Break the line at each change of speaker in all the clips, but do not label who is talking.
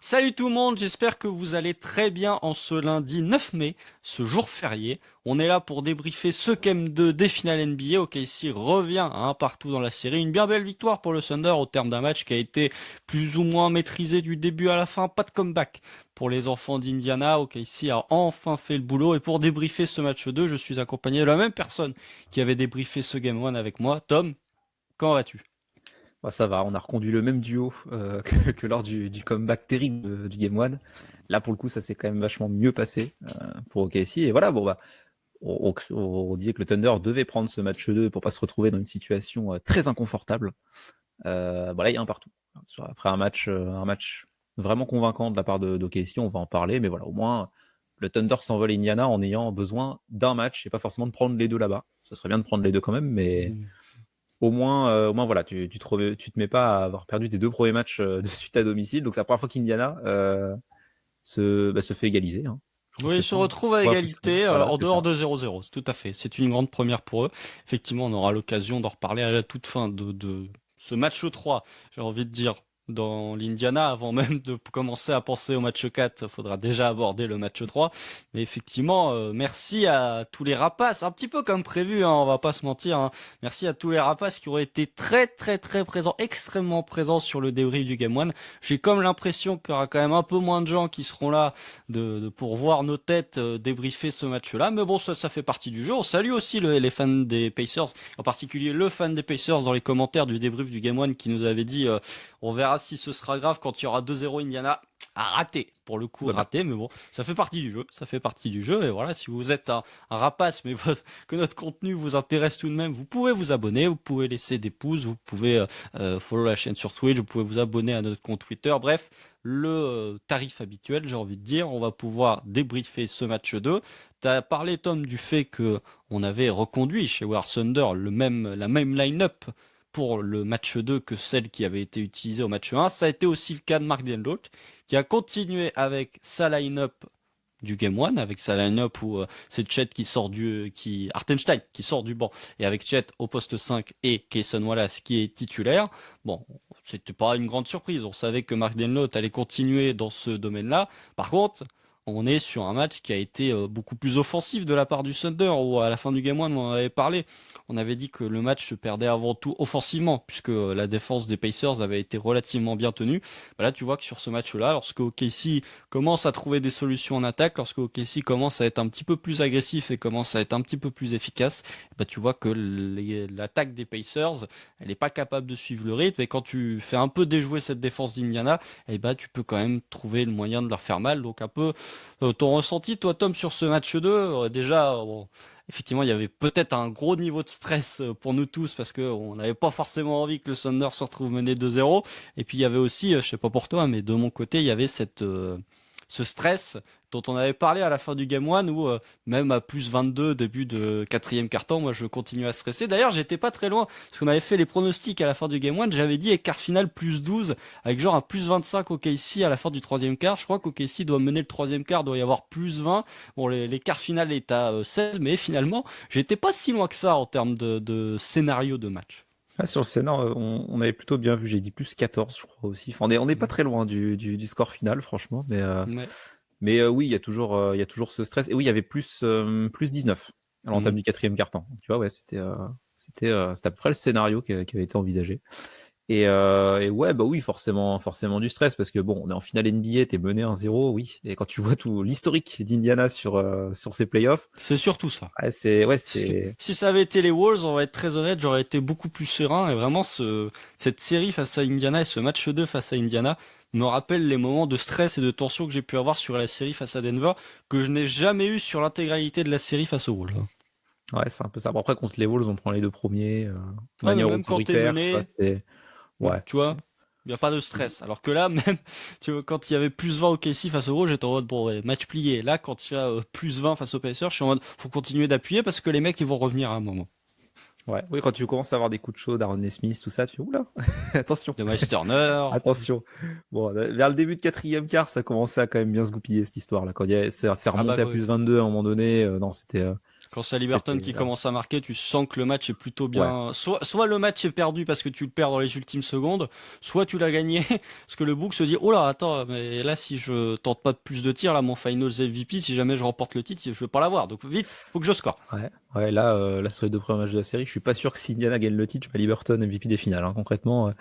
Salut tout le monde, j'espère que vous allez très bien en ce lundi 9 mai, ce jour férié. On est là pour débriefer ce Game 2 des finales NBA. OKC revient partout dans la série. Une bien belle victoire pour le Thunder au terme d'un match qui a été plus ou moins maîtrisé du début à la fin. Pas de comeback pour les enfants d'Indiana. OKC a enfin fait le boulot. Et pour débriefer ce match 2, je suis accompagné de la même personne qui avait débriefé ce Game 1 avec moi. Tom, comment vas-tu?
Bah, ça va, on a reconduit le même duo que lors du comeback terrible du Game 1. Là, pour le coup, ça s'est quand même vachement mieux passé pour OKC. Et voilà, bon, bah, on disait que le Thunder devait prendre ce match 2 pour pas se retrouver dans une situation très inconfortable. Voilà, il y a un partout. Après un match vraiment convaincant de la part d'OKC, on va en parler. Mais voilà, au moins, le Thunder s'envole à Indiana en ayant besoin d'un match et pas forcément de prendre les deux là-bas. Ce serait bien de prendre les deux quand même, mais au moins voilà, tu te mets pas à avoir perdu tes deux premiers matchs de suite à domicile. Donc c'est la première fois qu'Indiana se fait égaliser. Hein. Je crois que
Oui, ils
c'est
se
ça. Hein.
retrouvent à
Ouais, plus que-
égalité
voilà,
en
c'est
dehors
ça.
de 0-0. Tout à fait. C'est une grande première pour eux. Effectivement, on aura l'occasion d'en reparler à la toute fin de ce match 3. J'ai envie de dire, dans l'Indiana, avant même de commencer à penser au match 4, il faudra déjà aborder le match 3. Mais effectivement, merci à tous les rapaces, un petit peu comme prévu, on va pas se mentir. Merci à tous les rapaces qui ont été très très très présents, extrêmement présents sur le débrief du Game 1. J'ai comme l'impression qu'il y aura quand même un peu moins de gens qui seront là pour voir nos têtes débriefer ce match-là. Mais bon, ça fait partie du jeu. On salue aussi les fans des Pacers, en particulier le fan des Pacers dans les commentaires du débrief du Game 1 qui nous avait dit on verra si ce sera grave quand il y aura 2-0 Indiana. Ah, raté, pour le coup
Tout va bien.
raté, mais bon, ça fait partie du jeu, ça fait partie du jeu, et voilà, si vous êtes un rapace, mais que notre contenu vous intéresse tout de même, vous pouvez vous abonner, vous pouvez laisser des pouces, vous pouvez follow la chaîne sur Twitch, vous pouvez vous abonner à notre compte Twitter, bref, le tarif habituel, j'ai envie de dire. On va pouvoir débriefer ce match 2. Tu as parlé, Tom, du fait que on avait reconduit chez War Thunder la même line-up pour le match 2 que celle qui avait été utilisée au match 1. Ça a été aussi le cas de Mark Denloat, qui a continué avec sa line-up du Game 1, avec sa line-up où c'est Chet Hartenstein qui sort du banc, et avec Chet au poste 5 et Kayson Wallace qui est titulaire. Bon, c'était pas une grande surprise. On savait que Mark Denloat allait continuer dans ce domaine-là. Par contre, on est sur un match qui a été beaucoup plus offensif de la part du Thunder, où à la fin du Game 1, on en avait parlé. On avait dit que le match se perdait avant tout offensivement, puisque la défense des Pacers avait été relativement bien tenue. Bah là, tu vois que sur ce match-là, lorsque OKC commence à trouver des solutions en attaque, lorsque OKC commence à être un petit peu plus agressif et commence à être un petit peu plus efficace, bah tu vois que l'attaque des Pacers, elle n'est pas capable de suivre le rythme. Et quand tu fais un peu déjouer cette défense d'Indiana, eh ben, tu peux quand même trouver le moyen de leur faire mal. Donc un peu ton ressenti, toi, Tom, sur ce match 2, déjà, bon, effectivement, il y avait peut-être un gros niveau de stress pour nous tous parce que on n'avait pas forcément envie que le Thunder se retrouve mené 2-0. Et puis il y avait aussi, je sais pas pour toi, mais de mon côté, il y avait ce stress dont on avait parlé à la fin du Game 1 où même à plus 22 début de quatrième quart-temps, moi je continue à stresser. D'ailleurs, j'étais pas très loin parce qu'on avait fait les pronostics à la fin du Game 1, j'avais dit écart final plus 12 avec genre un plus 25 au KC à la fin du troisième quart. Je crois qu'au KC doit mener le troisième quart, doit y avoir plus 20. Bon, l'écart final est à 16, mais finalement, j'étais pas si loin que ça en termes de scénario de match.
Ah, sur le scénar, on avait plutôt bien vu. J'ai dit plus 14, je crois aussi. Enfin, on est pas très loin du score final, franchement.
Ouais.
Mais oui, il y a toujours ce stress. Et oui, il y avait plus 19 à l'entame
Mhm.
du quatrième quart-temps. Tu vois, ouais, c'était à peu près le scénario qui avait été envisagé. Et ouais, bah oui, forcément du stress parce que bon, on est en finale NBA, t'es mené 1-0, oui. Et quand tu vois tout l'historique d'Indiana sur ces playoffs,
C'est surtout ça.
ouais,
Parce que
c'est,
si ça avait été les Wolves, on va être très honnête, j'aurais été beaucoup plus serein. Et vraiment, cette série face à Indiana et ce match 2 face à Indiana me rappelle les moments de stress et de tension que j'ai pu avoir sur la série face à Denver, que je n'ai jamais eu sur l'intégralité de la série face aux Wolves.
ouais, c'est un peu ça. Bon, après, contre les Wolves, on prend les deux premiers, de
Ouais, mais
manière
même quand t'es
autoritaire, tu vois,
mené,
ouais,
tu vois, il n'y a pas de stress. Alors que là, même, tu vois, quand il y avait plus 20 au KC face aux Wolves, j'étais en mode, bon, ouais, match plié. Là, quand il y a plus 20 face aux Pacers, je suis en mode, faut continuer d'appuyer parce que les mecs, ils vont revenir à un moment.
ouais. Oui, quand tu commences à avoir des coups de chaud d'Aaron Smith, tout ça, tu fais, oula, attention.
De Miles Turner.
Attention. Bon, vers le début de quatrième quart, ça commençait à quand même bien se goupiller cette histoire-là. C'est
Ah bah
remonté à
oui.
plus 22 à un moment donné. Non, c'était.
Quand c'est Haliburton qui
C'était,
commence à marquer, tu sens que le match est plutôt bien. Soit le match est perdu parce que tu le perds dans les ultimes secondes, soit tu l'as gagné parce que le book se dit oh là attends mais là si je tente pas de plus de tirs là mon Finals MVP si jamais je remporte le titre je vais pas l'avoir donc vite faut que je score.
ouais, là, sur les 2 premiers matchs de la série, je suis pas sûr que si Indiana gagne le titre, je mets Haliburton MVP des finales, hein, concrètement.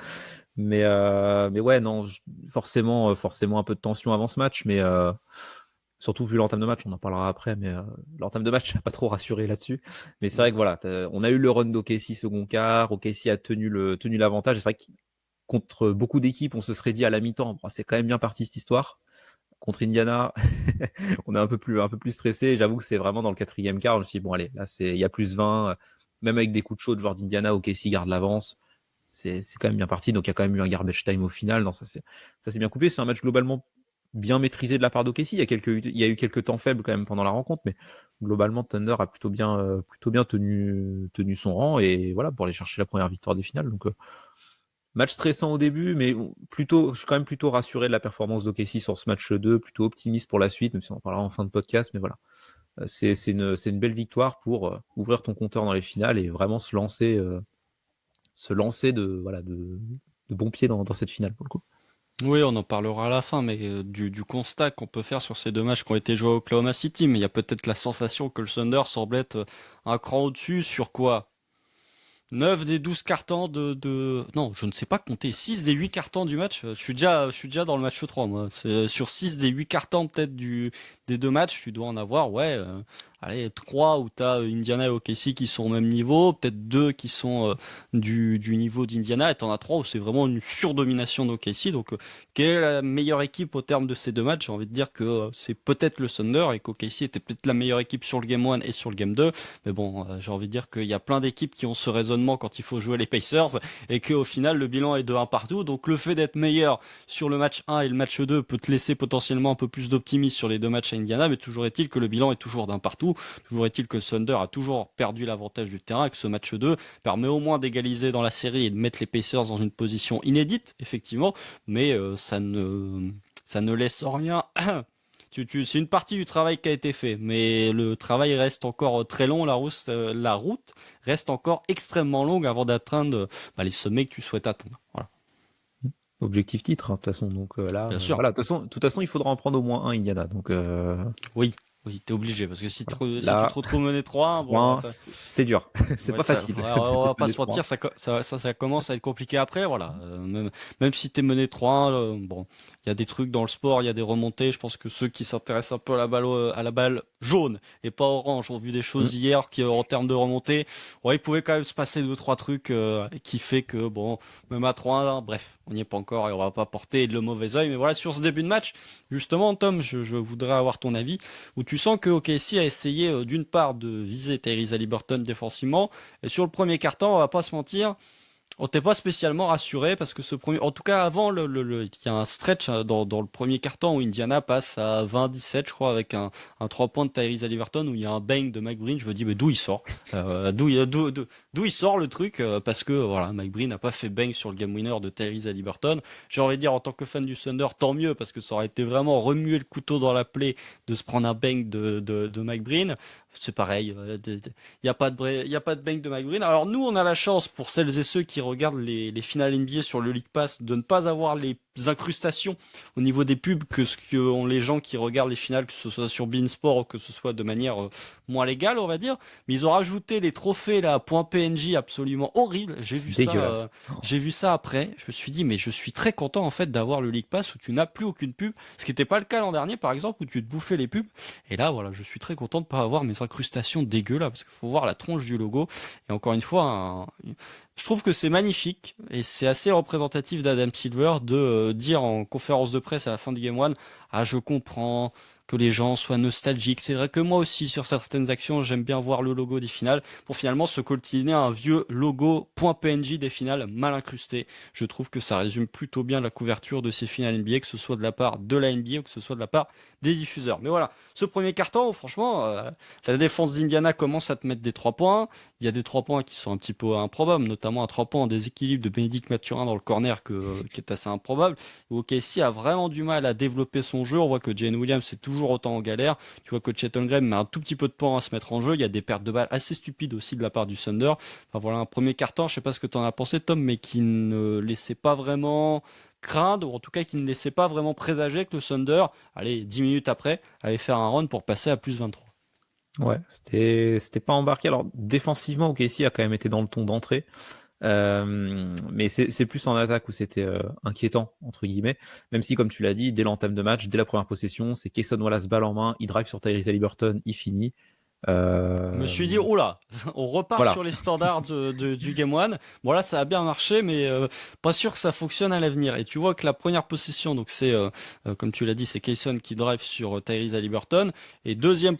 Mais ouais, non, forcément un peu de tension avant ce match, mais surtout vu l'entame de match, on en parlera après, mais l'entame de match n'a pas trop rassuré là-dessus. Mais c'est vrai que voilà, on a eu le run d'OKC second quart, OKC a tenu l'avantage. C'est vrai que contre beaucoup d'équipes, on se serait dit à la mi-temps, bon, c'est quand même bien parti cette histoire. Contre Indiana, on est un peu plus stressé. J'avoue que c'est vraiment dans le 4e quart, je me suis dit, bon allez, là il y a plus 20, même avec des coups de chaud de joueurs d'Indiana, OKC garde l'avance. C'est quand même bien parti, donc il y a quand même eu un garbage time au final. Non, ça c'est bien coupé. C'est un match globalement bien maîtrisé de la part d'OKC. Il y a eu quelques temps faibles quand même pendant la rencontre, mais globalement Thunder a plutôt bien tenu son rang et voilà pour aller chercher la première victoire des finales. Donc match stressant au début, mais je suis quand même plutôt rassuré de la performance d'OKC sur ce match 2, plutôt optimiste pour la suite, même si on en parlera en fin de podcast. Mais voilà, c'est une belle victoire pour ouvrir ton compteur dans les finales et vraiment se lancer de bon pied dans cette finale pour le coup.
Oui, on en parlera à la fin, mais du constat qu'on peut faire sur ces 2 matchs qui ont été joués à Oklahoma City, mais il y a peut-être la sensation que le Thunder semble être un cran au-dessus sur quoi? 9 des 12 cartons Non, je ne sais pas compter. 6 des 8 cartons du match. Je suis déjà dans le match 3, moi. Sur 6 des 8 cartons, peut-être, des 2 matchs, tu dois en avoir, ouais. Allez, 3 où t'as Indiana et OKC qui sont au même niveau. Peut-être 2 qui sont du niveau d'Indiana. Et t'en as 3 où c'est vraiment une surdomination d'OKC. Donc, quelle est la meilleure équipe au terme de ces 2 matchs? J'ai envie de dire que c'est peut-être le Thunder et qu'OKC était peut-être la meilleure équipe sur le Game 1 et sur le Game 2. Mais bon, j'ai envie de dire qu'il y a plein d'équipes qui ont ce raisonnement quand il faut jouer les Pacers et qu'au final le bilan est de 1 partout. Donc le fait d'être meilleur sur le match 1 et le match 2 peut te laisser potentiellement un peu plus d'optimisme sur les 2 matchs à Indiana, mais toujours est-il que le bilan est toujours d'un partout. Toujours est-il que Thunder a toujours perdu l'avantage du terrain et que ce match 2 permet au moins d'égaliser dans la série et de mettre les Pacers dans une position inédite, effectivement, mais ça ne laisse rien. C'est une partie du travail qui a été fait, mais le travail reste encore très long, la route reste encore extrêmement longue avant d'atteindre les sommets que tu souhaites atteindre. Voilà.
Objectif titre, hein, de toute façon. Donc là,
Bien sûr.
voilà, de toute façon, il faudra en prendre au moins un Indiana. Donc
Oui, oui, t'es obligé, parce que si tu
là,
te retrouves mené 3-1, bon,
3,
ça,
c'est dur. C'est
ouais,
pas facile.
on va pas
Les
se mentir,
3.
ça commence à être compliqué après, voilà. Même si t'es mené 3-1, bon, il y a des trucs dans le sport, il y a des remontées. Je pense que ceux qui s'intéressent un peu à la balle jaune et pas orange ont vu des choses hier qui, en termes de remontée, ouais, il pouvait quand même se passer 2-3 trucs qui fait que, bon, même à 3-1, bref, on n'y est pas encore et on va pas porter le mauvais œil. Mais voilà, sur ce début de match, justement, Tom, je voudrais avoir ton avis, où tu sens que OKC a essayé d'une part de viser Tyrese Haliburton défensivement, et sur le premier quart-temps, on va pas se mentir, on t'est pas spécialement rassuré parce que en tout cas avant il y a un stretch dans le premier quart-temps où Indiana passe à 20-17 je crois avec un 3 points de Tyrese Haliburton où il y a un bang de Mike Breen. Je me dis mais d'où il sort, d'où il sort le truc, parce que voilà, Mike Breen n'a pas fait bang sur le game winner de Tyrese Haliburton. J'ai envie de dire, en tant que fan du Thunder, tant mieux, parce que ça aurait été vraiment remuer le couteau dans la plaie de se prendre un bang de Mike Breen. C'est pareil, il n'y a pas de bang de Mike Breen. Alors nous, on a la chance, pour celles et ceux qui regardent les finales NBA sur le League Pass, de ne pas avoir les incrustations au niveau des pubs que ce que ont les gens qui regardent les finales, que ce soit sur Beansport ou que ce soit de manière moins légale, on va dire. Mais ils ont rajouté les trophées là, .png absolument horrible.
Dégueulasse.
J'ai vu ça après. Je me suis dit, mais je suis très content en fait d'avoir le League Pass où tu n'as plus aucune pub, ce qui n'était pas le cas l'an dernier par exemple où tu te bouffais les pubs. Et là, voilà, je suis très content de pas avoir mes incrustations dégueu là, parce qu'il faut voir la tronche du logo. Et encore une fois, je trouve que c'est magnifique et c'est assez représentatif d'Adam Silver de dire en conférence de presse à la fin du Game 1, ah je comprends que les gens soient nostalgiques. C'est vrai que moi aussi, sur certaines actions, j'aime bien voir le logo des finales pour finalement se coltiner un vieux logo .png des finales mal incrusté. Je trouve que ça résume plutôt bien la couverture de ces finales NBA, que ce soit de la part de la NBA ou que ce soit de la part des diffuseurs. Mais voilà, ce premier carton, franchement, la défense d'Indiana commence à te mettre des 3 points. il y a des 3 points qui sont un petit peu improbables, notamment un 3 points en déséquilibre de Bénédicte Mathurin dans le corner qui est assez improbable. OKC a vraiment du mal à développer son jeu. On voit que Jalen Williams est toujours autant en galère. Tu vois que Chet Holmgren met un tout petit peu de temps à se mettre en jeu. Il y a des pertes de balles assez stupides aussi de la part du Thunder. Enfin voilà, un premier quart-temps, je sais pas ce que tu en as pensé, Tom, mais qui ne laissait pas vraiment craindre, ou en tout cas qui ne laissait pas vraiment présager que le Thunder, allez, 10 minutes après, allait faire un run pour passer à plus 23.
Ouais, c'était pas embarqué. Alors défensivement, OKC a quand même été dans le ton d'entrée. Mais c'est plus en attaque où c'était inquiétant, entre guillemets. Même si, comme tu l'as dit, dès l'entame de match, dès la première possession, c'est Cason Wallace balle en main, il drive sur Tyrese Haliburton, il finit.
Je me suis dit, oula, on repart
Voilà.
sur les standards du Game One. Bon là, ça a bien marché, mais pas sûr que ça fonctionne à l'avenir. Et tu vois que la première possession, donc c'est, comme tu l'as dit, c'est Kayson qui drive sur Tyrese Haliburton. Et deuxième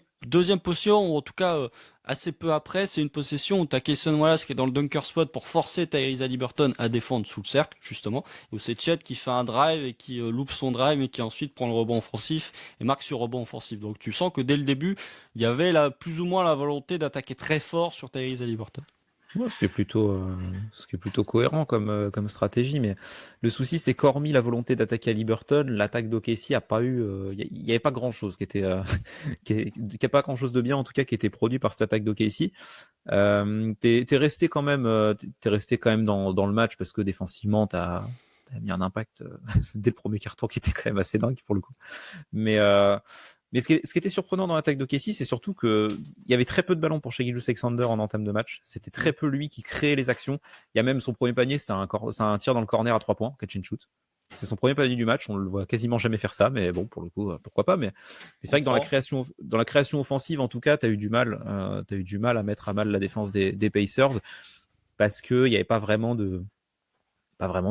possession, ou en tout cas assez peu après, c'est une possession où tu as Kayson Wallace qui est dans le dunker spot pour forcer Tyrese Haliburton à défendre sous le cercle, justement. Où c'est Chet qui fait un drive et qui loupe son drive et qui ensuite prend le rebond offensif et marque sur rebond offensif. Donc tu sens que dès le début, il y avait plus ou moins la volonté d'attaquer très fort sur Tyrese Haliburton.
Ouais, ce qui est plutôt cohérent comme stratégie. Mais le souci, c'est qu'hormis la volonté d'attaquer à Liberton, l'attaque d'OKC a pas eu, il y avait pas grand chose qui était, qui a pas grand chose de bien en tout cas qui était produit par cette attaque d'OKC. T'es resté quand même, t'es resté quand même dans le match parce que défensivement t'as mis un impact dès le premier quart-temps qui était quand même assez dingue pour le coup. Mais ce qui était surprenant dans l'attaque d'OKC, c'est surtout que il y avait très peu de ballons pour Shai Gilgeous-Alexander en entame de match. C'était très peu lui qui créait les actions. Il y a même son premier panier, c'est un tir dans le corner à 3 points, catch and shoot. C'est son premier panier du match. On le voit quasiment jamais faire ça, mais bon, pour le coup, pourquoi pas. Mais c'est vrai que dans la création offensive, en tout cas, t'as eu du mal à mettre à mal la défense des Pacers parce que il y avait pas vraiment de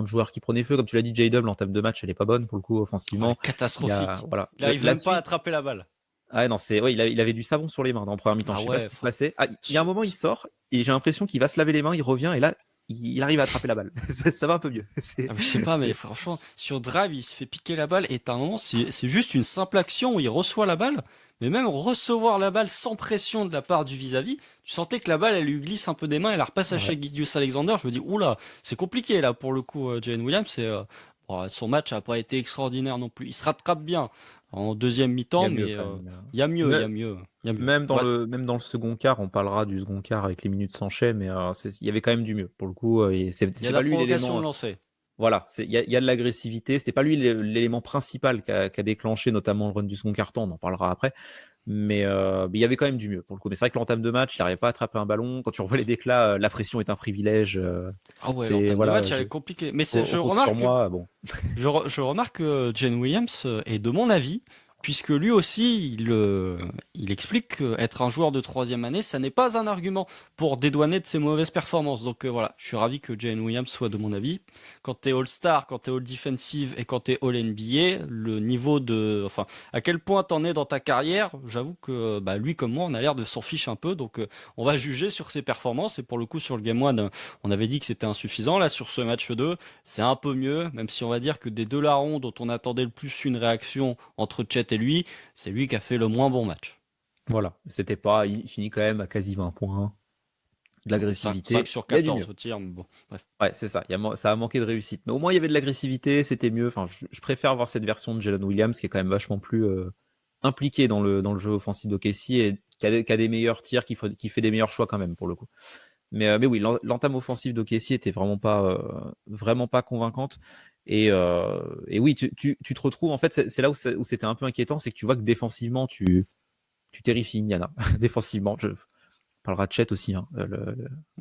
joueurs qui prenaient feu. Comme tu l'as dit, J-Dub, l'entame de match, elle est pas bonne pour le coup offensivement.
Ouais, catastrophique.
Voilà.
Il arrive même pas à attraper la balle.
Ah non, il avait du savon sur les mains dans le premier mi-temps.
Ah
Je sais pas
ouais.
ce qui se passait. Ah, il y a un moment, il sort et j'ai l'impression qu'il va se laver les mains, il revient et là, il arrive à attraper la balle. Ça va un peu mieux.
Ah, je sais pas, mais franchement, sur drive, il se fait piquer la balle et t'as un moment, c'est juste une simple action où il reçoit la balle, mais même recevoir la balle sans pression de la part du vis-à-vis, tu sentais que la balle, elle lui glisse un peu des mains, elle la repasse à
Ouais.
Shai Gilgeous-Alexander. Je me dis, oula, c'est compliqué là pour le coup, Jalen Williams. Bon, son match a pas été extraordinaire non plus. Il se rattrape bien en deuxième
Il y
mi-temps,
a mieux
mais
quand même.
il y a mieux, il y
Me-
a mieux, il y a mieux.
Même
Ouais,
même dans le second quart, on parlera du second quart avec les minutes s'enchaînent, mais il y avait quand même du mieux pour le coup. Et
il y a
c'était
de
pas
la
lui
provocation
l'élément.
de lancer.
Voilà, il y a de l'agressivité. C'était pas lui l'élément principal qui a déclenché notamment le run du second quart-temps. On en parlera après. Mais il y avait quand même du mieux pour le coup. Mais c'est vrai que l'entame de match, il n'arrivait pas à attraper un ballon. Quand tu revois les déclats, la pression est un privilège.
Ah ouais,
C'est
l'entame de
voilà,
match, elle est compliquée. Mais je
on compte sur
remarque
moi. Bon,
je remarque que Jane Williams est de mon avis, puisque lui aussi, il explique qu'être un joueur de troisième année, ça n'est pas un argument pour dédouaner de ses mauvaises performances. Donc voilà, je suis ravi que Jane Williams soit de mon avis. Quand t'es All-Star, quand t'es All-Defensive et quand t'es All-NBA, le niveau enfin, à quel point t'en es dans ta carrière, j'avoue que bah, lui comme moi, on a l'air de s'en fiche un peu. Donc on va juger sur ses performances. Et pour le coup, sur le Game 1, on avait dit que c'était insuffisant. Là, sur ce match 2, c'est un peu mieux, même si on va dire que des deux larrons dont on attendait le plus une réaction entre Chet et lui, c'est lui qui a fait le moins bon match.
voilà. C'était pas. Il finit quand même à quasi 20 points. De
5
l'agressivité.
sur
Il y a du
14
mieux.
au tir, mais bon, bref.
Ouais, c'est ça. Ça a manqué de réussite. Mais au moins, il y avait de l'agressivité. C'était mieux. Enfin, je préfère voir cette version de Jalen Williams qui est quand même vachement plus impliqué dans le jeu offensif d'OKC et qui a des meilleurs tirs, qui fait des meilleurs choix quand même pour le coup. Mais oui, l'entame offensive d'OKC était vraiment pas convaincante. Et oui, tu te retrouves, en fait, c'est là où c'était un peu inquiétant, c'est que tu vois que défensivement, tu terrifies Indiana. Défensivement, on parlera de Chet aussi. Hein.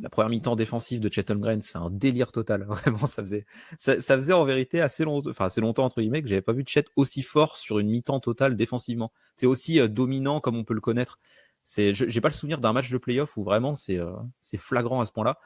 La première mi-temps défensive de Chet Holmgren, c'est un délire total. Vraiment, ça faisait en vérité assez longtemps entre guillemets que j'avais pas vu Chet aussi fort sur une mi-temps totale défensivement. C'est aussi dominant comme on peut le connaître. J'ai pas le souvenir d'un match de playoff où vraiment c'est flagrant à ce point-là.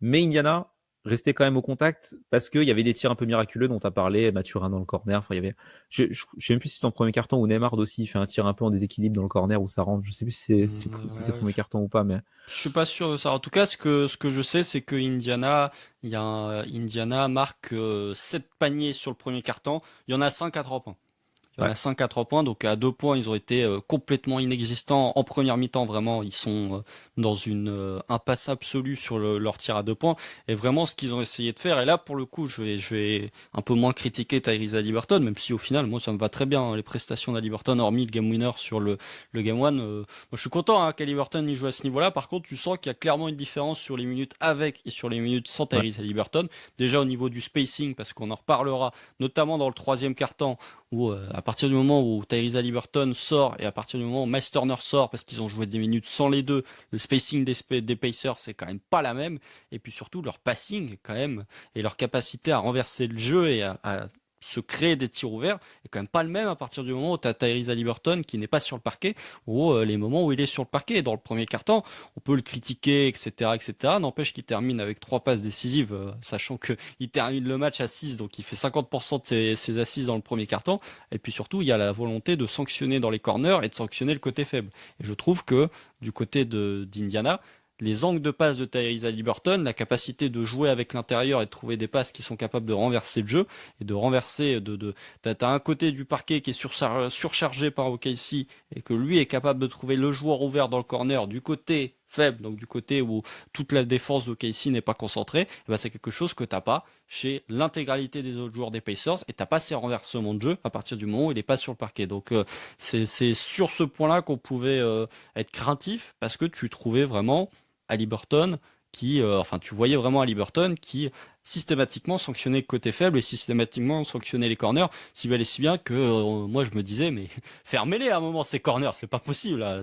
Mais Indiana restait quand même au contact parce qu'il y avait des tirs un peu miraculeux dont tu as parlé, Mathurin dans le corner. Enfin, il y avait, je sais même plus si c'est en premier carton ou Neymar aussi fait un tir un peu en déséquilibre dans le corner où ça rentre. Je sais plus si c'est
Ouais,
premier carton ou pas, mais
je suis pas sûr de ça. En tout cas, ce que je sais, c'est que Indiana marque 7 paniers sur le premier carton. Il y en a 5 à 3 points. Il y en
Ouais.
a 5 à 3 points, donc à 2 points, ils ont été complètement inexistants. En première mi-temps, vraiment, ils sont dans une impasse absolue sur leur tir à 2 points. Et vraiment, ce qu'ils ont essayé de faire, et là, pour le coup, je vais un peu moins critiquer Tyrese Haliburton, même si au final, moi, ça me va très bien, hein, les prestations d'Haliburton, hormis le game winner sur le game one. Moi, je suis content hein, qu'Haliburton y joue à ce niveau-là. Par contre, tu sens qu'il y a clairement une différence sur les minutes avec et sur les minutes sans
Ouais.
Tyrese Haliburton. Déjà au niveau du spacing, parce qu'on en reparlera, notamment dans le troisième quart-temps, où à partir du moment où Tyrese Haliburton sort et à partir du moment où Miles Turner sort, parce qu'ils ont joué des minutes sans les deux, le spacing des Pacers c'est quand même pas la même, et puis surtout leur passing quand même, et leur capacité à renverser le jeu et à se créer des tirs ouverts est quand même pas le même à partir du moment où tu as Tyrese Haliburton qui n'est pas sur le parquet, ou les moments où il est sur le parquet. Et dans le premier quart-temps, on peut le critiquer, etc., etc. N'empêche qu'il termine avec 3 passes décisives, sachant que il termine le match à 6, donc il fait 50% de ses assises dans le premier quart-temps. Et puis surtout, il y a la volonté de sanctionner dans les corners et de sanctionner le côté faible. Et je trouve que du côté d'Indiana, les angles de passe de Tyrese Haliburton, la capacité de jouer avec l'intérieur et de trouver des passes qui sont capables de renverser le jeu et de renverser, t'as un côté du parquet qui est surchargé par OKC et que lui est capable de trouver le joueur ouvert dans le corner du côté faible, donc du côté où toute la défense d'OKC n'est pas concentrée, et ben c'est quelque chose que t'as pas chez l'intégralité des autres joueurs des Pacers et t'as pas ces renversements de jeu à partir du moment où il est pas sur le parquet. Donc c'est sur ce point-là qu'on pouvait être craintif parce que tu trouvais vraiment Haliburton enfin tu voyais vraiment Haliburton qui systématiquement sanctionnait le côté faible et systématiquement sanctionnait les corners, si bien et si bien que moi je me disais mais fermez-les à un moment ces corners, c'est pas possible là.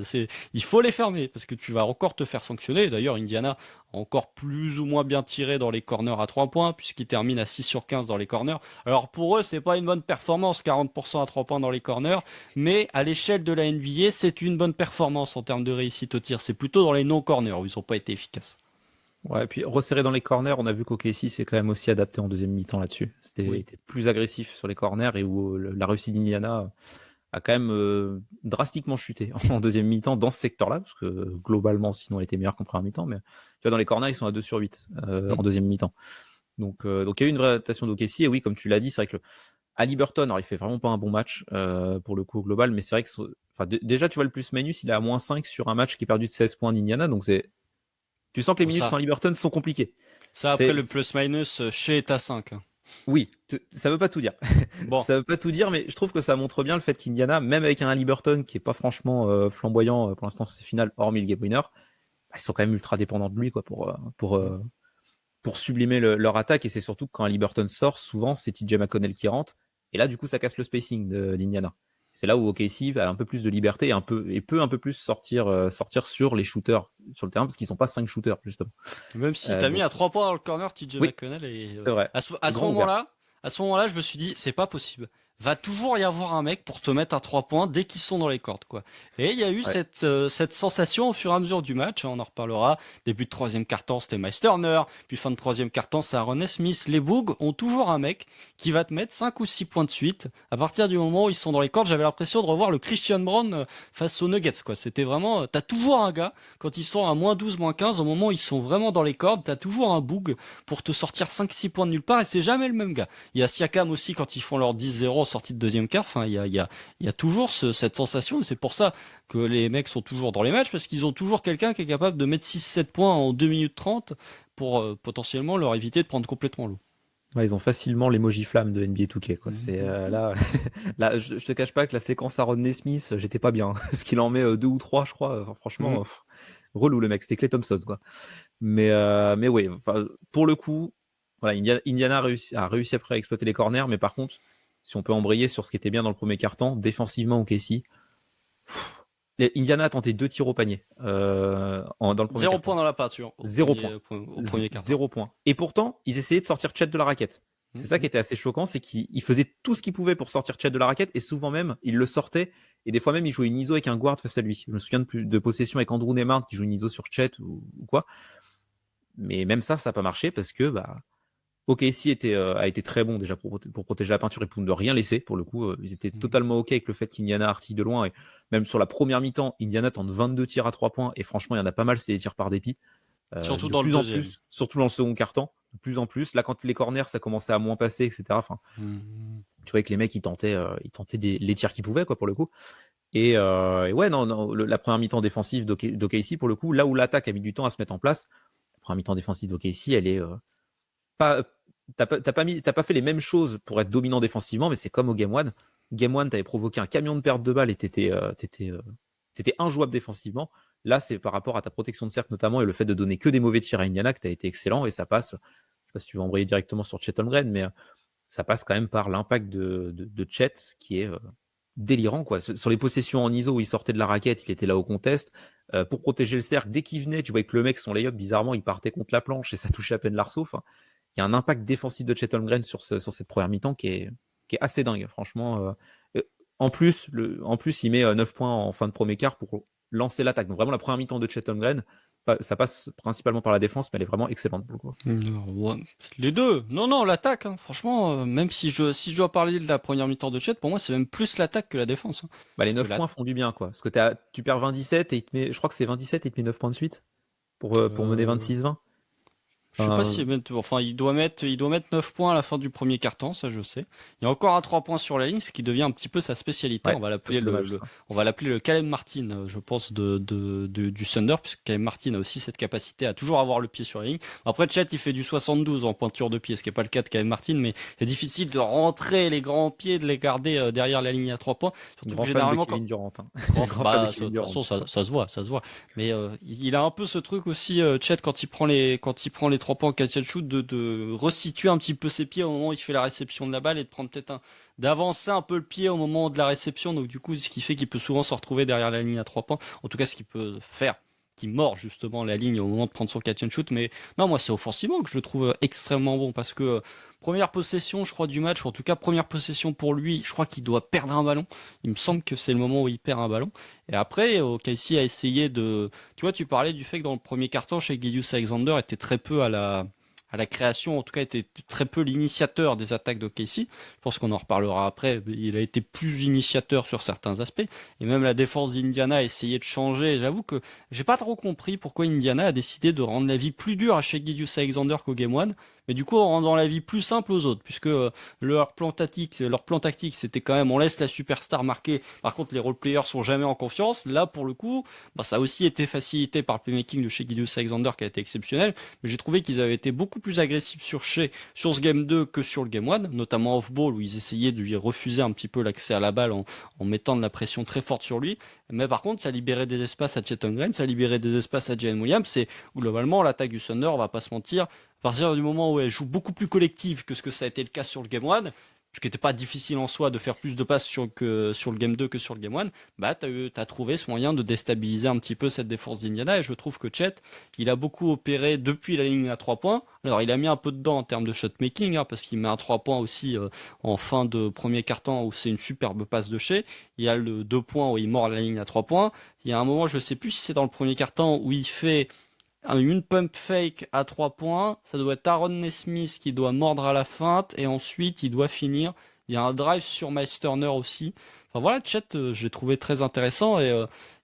Il faut les fermer parce que tu vas encore te faire sanctionner. D'ailleurs Indiana a encore plus ou moins bien tiré dans les corners à 3 points puisqu'il termine à 6 sur 15 dans les corners. Alors pour eux c'est pas une bonne performance, 40% à 3 points dans les corners, mais à l'échelle de la NBA c'est une bonne performance en termes de réussite au tir. C'est plutôt dans les non-corners où ils ont pas été efficaces.
Ouais, et puis resserrer dans les corners, on a vu qu'OKC s'est quand même aussi adapté en deuxième mi-temps là-dessus.
Oui.
Était plus agressif sur les corners et où la réussite d'Indiana a quand même drastiquement chuté en deuxième mi-temps dans ce secteur-là, parce que globalement, sinon, elle était meilleure qu'en première mi-temps. Mais tu vois, dans les corners, ils sont à 2 sur 8 en deuxième mi-temps. Donc, il y a eu une vraie adaptation d'OKC. Et oui, comme tu l'as dit, c'est vrai que Haliburton, alors il fait vraiment pas un bon match pour le coup au global, mais c'est vrai que déjà, tu vois, le plus-minus, il est à -5 sur un match qui est perdu de 16 points d'Indiana. Donc, tu sens que les
Bon,
minutes sans Haliburton sont compliquées.
ça après le plus-minus chez est à 5.
Oui, ça veut pas tout dire.
Bon,
Ça veut pas tout dire, mais je trouve que ça montre bien le fait qu'Indiana, même avec un Haliburton qui est pas franchement flamboyant pour l'instant, c'est final, hormis le game winner, bah, ils sont quand même ultra dépendants de lui quoi, pour sublimer leur attaque. Et c'est surtout que quand Haliburton sort, souvent c'est TJ McConnell qui rentre. Et là, du coup, ça casse le spacing d'Indiana. C'est là où OKC a un peu plus de liberté et peut un peu plus sortir sur les shooters sur le terrain, parce qu'ils sont pas 5 shooters, justement.
même si t'as mis
Donc,
à 3 points dans le corner, TJ
oui,
McConnell et
c'est vrai.
à ce
Grand ouvert.
moment-là, je me suis dit c'est pas possible. Va toujours y avoir un mec pour te mettre à 3 points dès qu'ils sont dans les cordes quoi. Et il y a eu
Ouais.
cette sensation au fur et à mesure du match, hein, on en reparlera. Début de troisième quart-temps, c'était Miles Turner, puis fin de troisième quart-temps, c'est Aaron Smith. Les Bougs ont toujours un mec qui va te mettre 5 ou 6 points de suite. À partir du moment où ils sont dans les cordes, j'avais l'impression de revoir le Christian Brown face aux Nuggets quoi. C'était vraiment t'as toujours un gars quand ils sont à -12, -15, au moment où ils sont vraiment dans les cordes, t'as toujours un Boug pour te sortir 5-6 points de nulle part et c'est jamais le même gars. Il y a Siakam aussi quand ils font leur 10-0 en sortie de deuxième quart. Enfin, il y a toujours cette sensation. C'est pour ça que les mecs sont toujours dans les matchs parce qu'ils ont toujours quelqu'un qui est capable de mettre 6-7 points en 2 minutes 30 pour potentiellement leur éviter de prendre complètement l'eau.
Ouais, ils ont facilement l'emoji flamme de NBA 2K, quoi. C'est là, là, je te cache pas que la séquence à Rodney Smith, j'étais pas bien. Parce qu'il en met 2 ou 3, je crois. Enfin, franchement, relou le mec. C'était Klay Thompson, quoi. Mais oui, enfin, pour le coup, voilà, Indiana a réussi après à exploiter les corners, mais par contre, si on peut embrayer sur ce qui était bien dans le premier quart-temps, défensivement au KC, Indiana a tenté 2 tirs au panier dans le premier
0
quart-temps.
point dans la peinture
0 point.
au premier quart.
0 point. Et pourtant, ils essayaient de sortir Chet de la raquette. C'est ça qui était assez choquant, c'est qu'ils faisaient tout ce qu'ils pouvaient pour sortir Chet de la raquette, et souvent même, ils le sortaient, et des fois même, ils jouaient une ISO avec un guard face à lui. Je me souviens de possession avec Andrew Nembhard qui joue une ISO sur Chet ou quoi. Mais même ça n'a pas marché parce que OKC a été très bon déjà pour protéger la peinture et pour ne rien laisser. Pour le coup, ils étaient totalement OK avec le fait qu'Indiana artille de loin. Et même sur la première mi-temps, Indiana tente 22 tirs à 3 points. Et franchement, il y en a pas mal, c'est des tirs par dépit.
Surtout
De
dans le
plus en
deuxième.
plus, surtout dans le second quart-temps, de plus en plus. Là, quand les corners, ça commençait à moins passer, etc. Enfin, Tu vois que les mecs ils tentaient les tirs qu'ils pouvaient quoi pour le coup. Et ouais non, la première mi-temps défensive d'OKC pour le coup, là où l'attaque a mis du temps à se mettre en place, la première mi-temps défensive d'OKC elle est pas t'as pas fait les mêmes choses pour être dominant défensivement, mais c'est comme au Game 1. Game 1, t'avais provoqué un camion de perte de balles et t'étais injouable défensivement. Là, c'est par rapport à ta protection de cercle notamment et le fait de donner que des mauvais tirs à Indiana que t'as été excellent et ça passe. Je sais pas si tu veux embrayer directement sur Chet Holmgren, mais ça passe quand même par l'impact de Chet qui est délirant quoi. Sur les possessions en ISO où il sortait de la raquette, il était là au contest. Pour protéger le cercle, dès qu'il venait, tu voyais que le mec, son lay-up, bizarrement, il partait contre la planche et ça touchait à peine l'arceau. Enfin, il y a un impact défensif de Chet Holmgren sur cette première mi-temps qui est assez dingue, franchement. En plus, il met 9 points en fin de premier quart pour lancer l'attaque. Donc vraiment, la première mi-temps de Chet Holmgren, ça passe principalement par la défense, mais elle est vraiment excellente pour le coup.
Ouais, les deux. Non, non, l'attaque, hein. Franchement, même si je dois parler de la première mi-temps de Chet, pour moi, c'est même plus l'attaque que la défense, hein.
Bah, les
Parce que
9 points font du bien, quoi. Parce que tu perds 27 et je crois que c'est 27 et il te met 9 points de suite pour mener
euh,
26-20.
je sais pas
Enfin,
si enfin il doit mettre 9 points à la fin du premier quart-temps, ça je sais. Il y a encore un 3 points sur la ligne, ce qui devient un petit peu sa spécialité.
ouais,
On va
ça
l'appeler
c'est dommage ça.
on va l'appeler le Caleb Martin, je pense du Thunder, puisque Caleb Martin a aussi cette capacité à toujours avoir le pied sur la ligne. Après Chet, il fait du 72 en pointure de pied, ce qui est pas le cas de Caleb Martin, mais c'est difficile de rentrer les grands pieds, de les garder derrière la ligne à 3 points, surtout que
Grand fan de
généralement quand
Kevin Durant. Hein.
Grand,
Grand fan de
bah, de
Kevin
toute
Durant.
façon, ça se voit, ça se voit. Mais il a un peu ce truc aussi, Chet, quand il prend les 3 points en catch and shoot, de resituer un petit peu ses pieds au moment où il fait la réception de la balle et de prendre d'avancer un peu le pied au moment de la réception. Donc du coup, ce qui fait qu'il peut souvent se retrouver derrière la ligne à 3 points. En tout cas, ce qu'il peut faire, qui mord justement la ligne au moment de prendre son catch and shoot. Mais non, moi, c'est offensivement que je le trouve extrêmement bon parce que première possession, je crois, du match, ou en tout cas première possession pour lui, je crois qu'il doit perdre un ballon. Il me semble que c'est le moment où il perd un ballon. Et après, Casey a essayé de... Tu vois, tu parlais du fait que dans le premier carton, chez Gilgeous Alexander était très peu à la création, en tout cas était très peu l'initiateur des attaques de Casey. Je pense qu'on en reparlera après. Il a été plus initiateur sur certains aspects. Et même la défense d'Indiana a essayé de changer. J'avoue que j'ai pas trop compris pourquoi Indiana a décidé de rendre la vie plus dure à Shai Gilgeous-Alexander qu'au Game 1. Mais du coup, en rendant la vie plus simple aux autres, puisque leur plan tactique, c'était quand même on laisse la superstar marquer. Par contre, les role-players sont jamais en confiance. Là, pour le coup, bah, ça a aussi été facilité par le playmaking de Shai Gilgeous-Alexander qui a été exceptionnel. Mais j'ai trouvé qu'ils avaient été beaucoup plus agressifs sur ce Game 2 que sur le Game 1, notamment off-ball où ils essayaient de lui refuser un petit peu l'accès à la balle en mettant de la pression très forte sur lui. Mais par contre, ça libérait des espaces à Chet Holmgren, ça libérait des espaces à Jalen Williams. Et où globalement, l'attaque du Thunder, on va pas se mentir, à partir du moment où elle joue beaucoup plus collective que ce que ça a été le cas sur le Game 1, ce qui n'était pas difficile en soi de faire plus de passes sur le Game 2 que sur le Game 1, bah t'as trouvé ce moyen de déstabiliser un petit peu cette défense d'Indiana et je trouve que Chet, il a beaucoup opéré depuis la ligne à 3 points. Alors il a mis un peu dedans en termes de shot making, hein, parce qu'il met un 3 points aussi en fin de premier quart-temps où c'est une superbe passe de chez. Il y a le 2 points où il mord la ligne à 3 points. Il y a un moment, je sais plus si c'est dans le premier quart-temps où il fait une pump fake à 3 points, ça doit être Aaron Nesmith qui doit mordre à la feinte et ensuite il doit finir. Il y a un drive sur Miles Turner aussi. Enfin voilà, Chet, je l'ai trouvé très intéressant et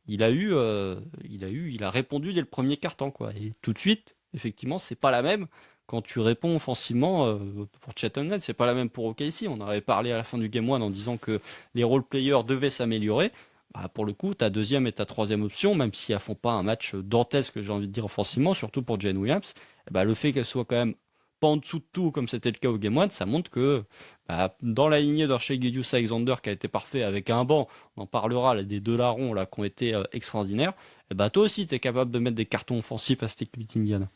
il a répondu dès le premier quart-temps quoi. Et tout de suite, effectivement, c'est pas la même quand tu réponds offensivement pour Chet Holmgren, c'est pas la même pour OKC. On avait parlé à la fin du Game 1 en disant que les role players devaient s'améliorer. Bah, pour le coup, ta deuxième et ta troisième option, même si elles font pas un match dantesque, j'ai envie de dire offensivement, surtout pour Jane Williams, bah, le fait qu'elle soit quand même pas en dessous de tout, comme c'était le cas au Game 1, ça montre que bah, dans la lignée d'Archie Gilgeous-Alexander qui a été parfait avec un banc, on en parlera, là, des deux larrons là, qui ont été extraordinaires, et bah, toi aussi, tu es capable de mettre des cartons offensifs à cette équipe d'Indiana.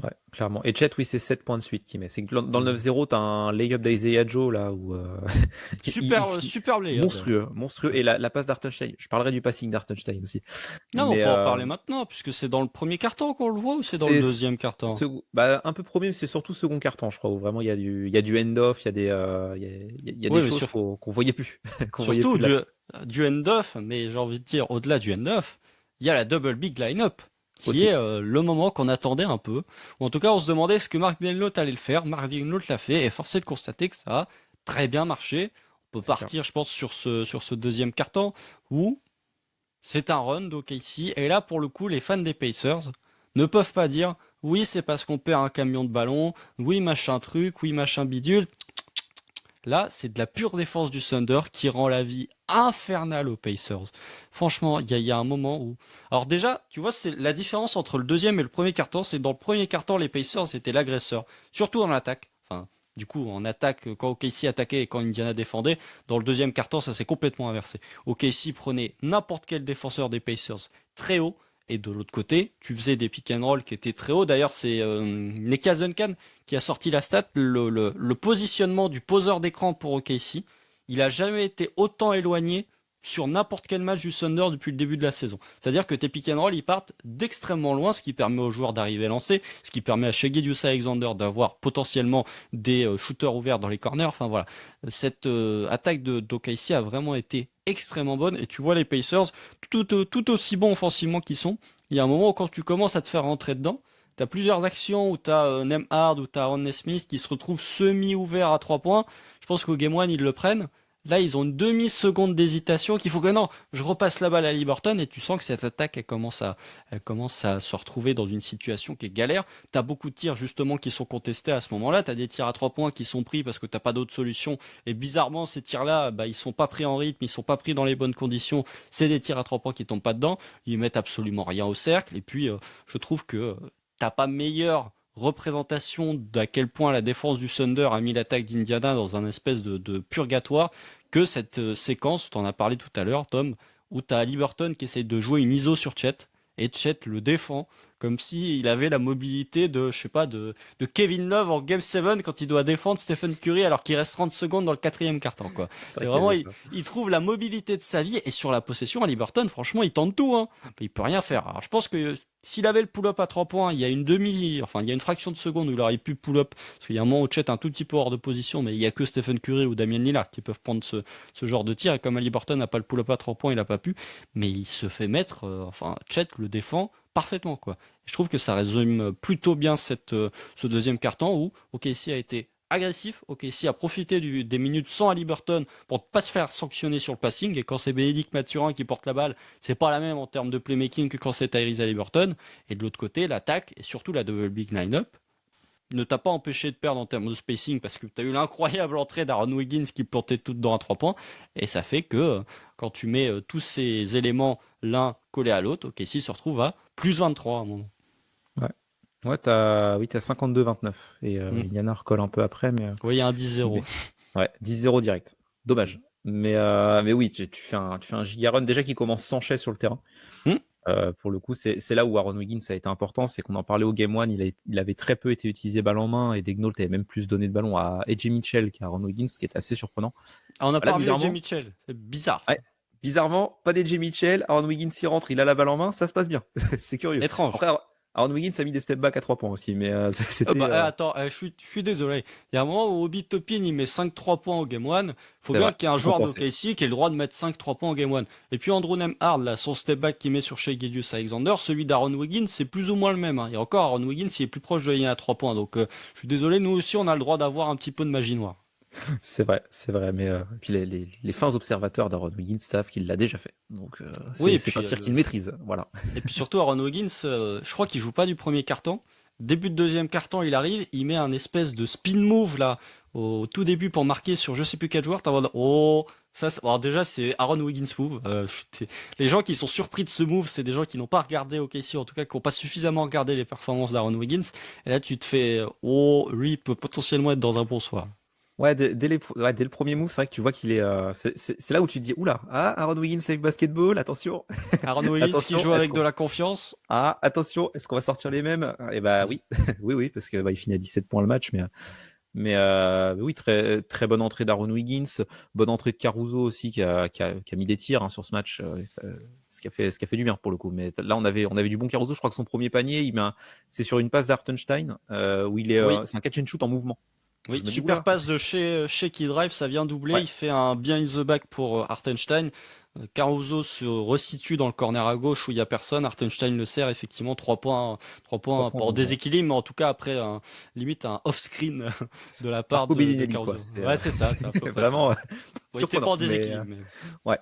Ouais, clairement. Et Chet, oui, c'est 7 points de suite qu'il met. C'est que dans le 9-0, t'as un layup d'Isaiah Joe, là, où
Super layup.
monstrueux, monstrueux. Et la passe d'Hartenstein. Je parlerai du passing d'Hartenstein aussi.
Non, mais on
Mais
peut en parler maintenant, puisque c'est dans le premier carton qu'on le voit ou c'est dans le
c'est
deuxième carton?
bah, un peu premier, mais c'est surtout second carton, je crois, où vraiment il y a du end-off, il y a il y a des
Oui, mais
choses qu'on voyait plus. Qu'on voyait
surtout
plus de
du end-off, mais j'ai envie de dire, au-delà du end-off, il y a la double big line-up, qui est
aussi.
le moment qu'on attendait un peu. Ou en tout cas, on se demandait est-ce que Mark Denlotte allait le faire. Mark Denlotte l'a fait, et force est de constater que ça a très bien marché. On peut
C'est clair.
partir, je pense, sur ce deuxième carton, où c'est un run d'OKC, et là, pour le coup, les fans des Pacers ne peuvent pas dire oui, c'est parce qu'on perd un camion de ballon, oui, machin truc, oui, machin bidule. Là, c'est de la pure défense du Thunder qui rend la vie infernale aux Pacers. Franchement, il y a un moment où... Alors déjà, tu vois, c'est la différence entre le deuxième et le premier quart-temps, c'est que dans le premier quart-temps, les Pacers étaient l'agresseur, surtout en attaque. Enfin, du coup, en attaque, quand OKC attaquait et quand Indiana défendait, dans le deuxième quart-temps, ça s'est complètement inversé. OKC prenait n'importe quel défenseur des Pacers très haut, et de l'autre côté, tu faisais des pick and roll qui étaient très hauts. D'ailleurs, c'est Nekias Duncan qui a sorti la stat, le positionnement du poseur d'écran pour OKC. Il a jamais été autant éloigné sur n'importe quel match du Thunder depuis le début de la saison. C'est-à-dire que tes pick and roll, ils partent d'extrêmement loin, ce qui permet aux joueurs d'arriver lancés, ce qui permet à Shai Gilgeous-Alexander d'avoir potentiellement des shooters ouverts dans les corners. Enfin voilà, cette attaque d'OKC a vraiment été extrêmement bonne. Et tu vois les Pacers, tout aussi bons offensivement qu'ils sont, il y a un moment où quand tu commences à te faire rentrer dedans, t'as plusieurs actions où t'as Nembhard ou t'as Aaron Smith qui se retrouvent semi-ouverts à 3 points. Je pense qu'au Game 1, ils le prennent. Là, ils ont une demi-seconde d'hésitation qu'il faut que non, je repasse la balle à Liberton et tu sens que cette attaque, elle commence à se retrouver dans une situation qui est galère. T'as beaucoup de tirs justement qui sont contestés à ce moment-là. T'as des tirs à 3 points qui sont pris parce que t'as pas d'autre solution. Et bizarrement, ces tirs-là, bah, ils sont pas pris en rythme, ils sont pas pris dans les bonnes conditions. C'est des tirs à 3 points qui tombent pas dedans. Ils mettent absolument rien au cercle. Et puis, je trouve que t'as pas meilleur représentation d'à quel point la défense du Thunder a mis l'attaque d'Indiana dans un espèce de purgatoire que cette séquence, tu en as parlé tout à l'heure, Tom, où tu as Liberton qui essaie de jouer une ISO sur Chet, et Chet le défend, comme s'il avait la mobilité de, je sais pas, de Kevin Love en Game 7 quand il doit défendre Stephen Curry alors qu'il reste 30 secondes dans le quatrième quart-temps, quoi. C'est vraiment, il trouve la mobilité de sa vie, et sur la possession, à Liberton, franchement, il tente tout, hein. Mais il peut rien faire. Alors, je pense que s'il avait le pull-up à 3 points, il y a une fraction de seconde où il aurait pu pull-up, parce qu'il y a un moment où Chet est un tout petit peu hors de position, mais il y a que Stephen Curry ou Damian Lillard qui peuvent prendre ce genre de tir, et comme Haliburton n'a pas le pull-up à 3 points, il a pas pu, mais il se fait mettre, Chet le défend parfaitement, quoi. Je trouve que ça résume plutôt bien ce deuxième quart-temps où OKC a été agressif. OKC a profité des minutes sans Haliburton pour ne pas se faire sanctionner sur le passing, et quand c'est Bénédicte Mathurin qui porte la balle, c'est pas la même en termes de playmaking que quand c'est Tyrese Haliburton. Et de l'autre côté, l'attaque et surtout la double big line-up ne t'a pas empêché de perdre en termes de spacing parce que tu as eu l'incroyable entrée d'Aaron Wiggins qui plantait tout dedans à 3 points, et ça fait que quand tu mets tous ces éléments l'un collé à l'autre, OKC se retrouve à plus 23 à un moment.
Ouais. Ouais, t'as 52-29. Et Indiana recolle un peu après, mais.
Oui, il y a un 10-0.
Ouais, 10-0 direct. Dommage. Mais oui, tu fais un giga run déjà qui commence sans Shai sur le terrain. Pour le coup, c'est là où Aaron Wiggins a été important, c'est qu'on en parlait au Game 1, il avait très peu été utilisé balle en main, et Daigneault avait même plus donné de ballon à AJ Mitchell qu'à Aaron Wiggins, ce qui est assez surprenant.
On n'a pas vu AJ Mitchell, c'est bizarre.
Ouais, bizarrement, pas d'AJ Mitchell, Aaron Wiggins y rentre, il a la balle en main, ça se passe bien. C'est curieux.
Étrange.
Après, Aaron Wiggins a mis des step back à 3 points aussi, mais c'était...
Attends, je suis désolé. Il y a un moment où Obi Toppin il met 5-3 points au Game 1. Faut bien qu'il y ait un joueur d'OKC qui ait le droit de mettre 5-3 points au Game 1. Et puis Andrew Nembhard, là, son step back qu'il met sur Shai Gilgeous-Alexander, celui d'Aaron Wiggins, c'est plus ou moins le même. Hein. Et encore, Aaron Wiggins, il est plus proche de la ligne à 3 points. Donc, je suis désolé, nous aussi, on a le droit d'avoir un petit peu de magie noire.
C'est vrai, mais puis les fins observateurs d'Aaron Wiggins savent qu'il l'a déjà fait, donc c'est un tir qu'il maîtrise, voilà.
Et puis surtout Aaron Wiggins, je crois qu'il joue pas du premier carton. Début de deuxième carton, il arrive, il met un espèce de spin move là au tout début pour marquer sur je sais plus quel joueur. T'as alors déjà c'est Aaron Wiggins move. Les gens qui sont surpris de ce move, c'est des gens qui n'ont pas regardé OKC, en tout cas qui n'ont pas suffisamment regardé les performances d'Aaron Wiggins. Et là tu te fais lui peut potentiellement être dans un bon soir.
Ouais, dès le premier move, c'est vrai que tu vois qu'il est. C'est là où tu te dis, oula, Aaron Wiggins avec basketball, attention.
Aaron Wiggins qui joue avec de la confiance.
Attention, est-ce qu'on va sortir les mêmes? Eh bah oui, oui, parce que il finit à 17 points le match, mais oui, très très bonne entrée d'Aaron Wiggins, bonne entrée de Caruso aussi qui a mis des tirs sur ce match, ce qui a fait du bien pour le coup. Mais là on avait du bon Caruso. Je crois que son premier panier, c'est sur une passe d'Hartenstein où c'est un catch and shoot en mouvement.
Oui, super passe de chez qui drive, ça vient doubler, ouais. Il fait un bien in the back pour Hartenstein. Caruso se resitue dans le corner à gauche où il n'y a personne. Hartenstein le sert, effectivement, 3 points en déséquilibre, mais en tout cas après limite un off-screen de la part de Caruso. Ouais, c'est ça.
Vraiment.
Il était pas en déséquilibre.
Ouais.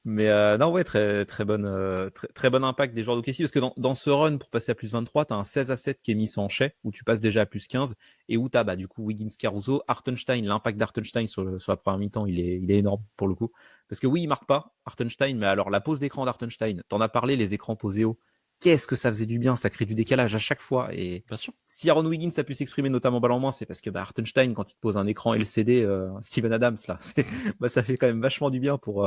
Mais non, ouais, très bon impact des joueurs d'OKC parce que dans ce run pour passer à plus 23, tu as un 16-7 qui est mis en chais où tu passes déjà à plus 15 et où tu as du coup Wiggins, Caruso, Hartenstein. L'impact d'Hartenstein sur la première mi-temps, il est énorme pour le coup. Parce que oui, il marque pas Hartenstein, mais alors la pose d'écran d'Hartenstein, t'en as parlé, les écrans posés haut. Qu'est-ce que ça faisait du bien, ça crée du décalage à chaque fois. Et
Bien sûr.
si Aaron Wiggins a pu s'exprimer notamment balle en main, c'est parce que Hartenstein, quand il te pose un écran LCD, Steven Adams, là, ça fait quand même vachement du bien pour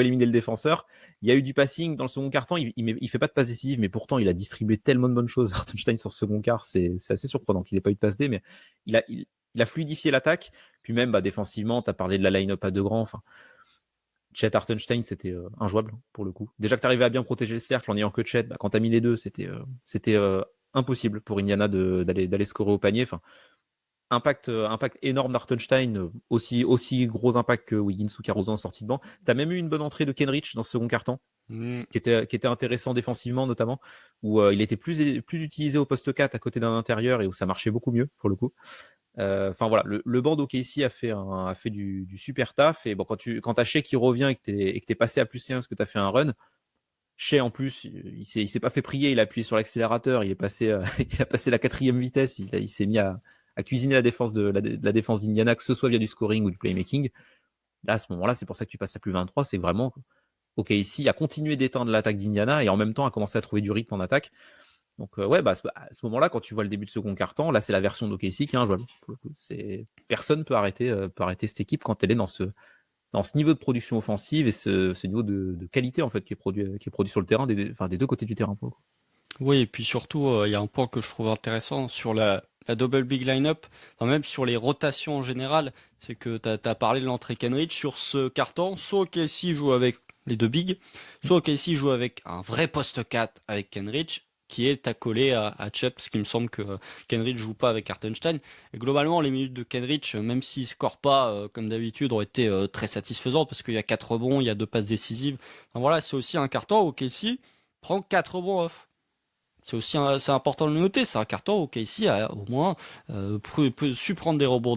éliminer le défenseur. Il y a eu du passing dans le second quart-temps. Il fait pas de passe décisive, mais pourtant, il a distribué tellement de bonnes choses, Hartenstein, sur ce second quart. C'est assez surprenant qu'il n'ait pas eu de passe D, mais il a fluidifié l'attaque. Puis même, défensivement, tu as parlé de la line-up à deux grands. Enfin, Chet Hartenstein, c'était injouable pour le coup. Déjà que tu arrivais à bien protéger le cercle en ayant que Chet, quand tu as mis les deux, c'était impossible pour Indiana d'aller scorer au panier. Enfin, impact énorme d'Hartenstein, aussi gros impact que Wiggins ou Caruso en sortie de banc. Tu as même eu une bonne entrée de Kenrich dans ce second carton, qui était intéressant défensivement notamment, où il était plus utilisé au poste 4 à côté d'un intérieur et où ça marchait beaucoup mieux pour le coup. Enfin voilà, le banc d'OKC a fait du super taf. Et bon, quand t'as Shea qui revient et que t'es passé à plus 1 parce que t'as fait un run, Shea en plus, il s'est pas fait prier, il a appuyé sur l'accélérateur, il est passé, il a passé la 4e vitesse, il s'est mis à cuisiner la défense la défense d'Indiana, que ce soit via du scoring ou du playmaking. Là, à ce moment-là, c'est pour ça que tu passes à plus 23, c'est vraiment OKC a continué d'éteindre l'attaque d'Indiana et en même temps a commencé à trouver du rythme en attaque. Donc ouais, à ce moment-là, quand tu vois le début de second quart-temps, là c'est la version d'OKC qui est injouable. Personne peut arrêter cette équipe quand elle est dans ce niveau de production offensive et ce niveau de qualité en fait qui est produit sur le terrain des deux côtés du terrain pour le coup.
Oui, et puis surtout, il y a un point que je trouve intéressant sur la double big lineup, enfin même sur les rotations en général, c'est que tu as parlé de l'entrée Kenrich sur ce carton, soit OKC joue avec les deux bigs, soit OKC joue avec un vrai poste 4 avec Kenrich, qui est accolé à Chet, parce qu'il me semble que Kenrich joue pas avec Hartenstein. Et globalement, les minutes de Kenrich, même s'il score pas comme d'habitude, ont été très satisfaisantes, parce qu'il y a 4 rebonds, il y a 2 passes décisives. Enfin, voilà, c'est aussi un carton où OKC prend 4 rebonds off. C'est aussi c'est important de le noter, c'est un carton où Casey a au moins su prendre des rebonds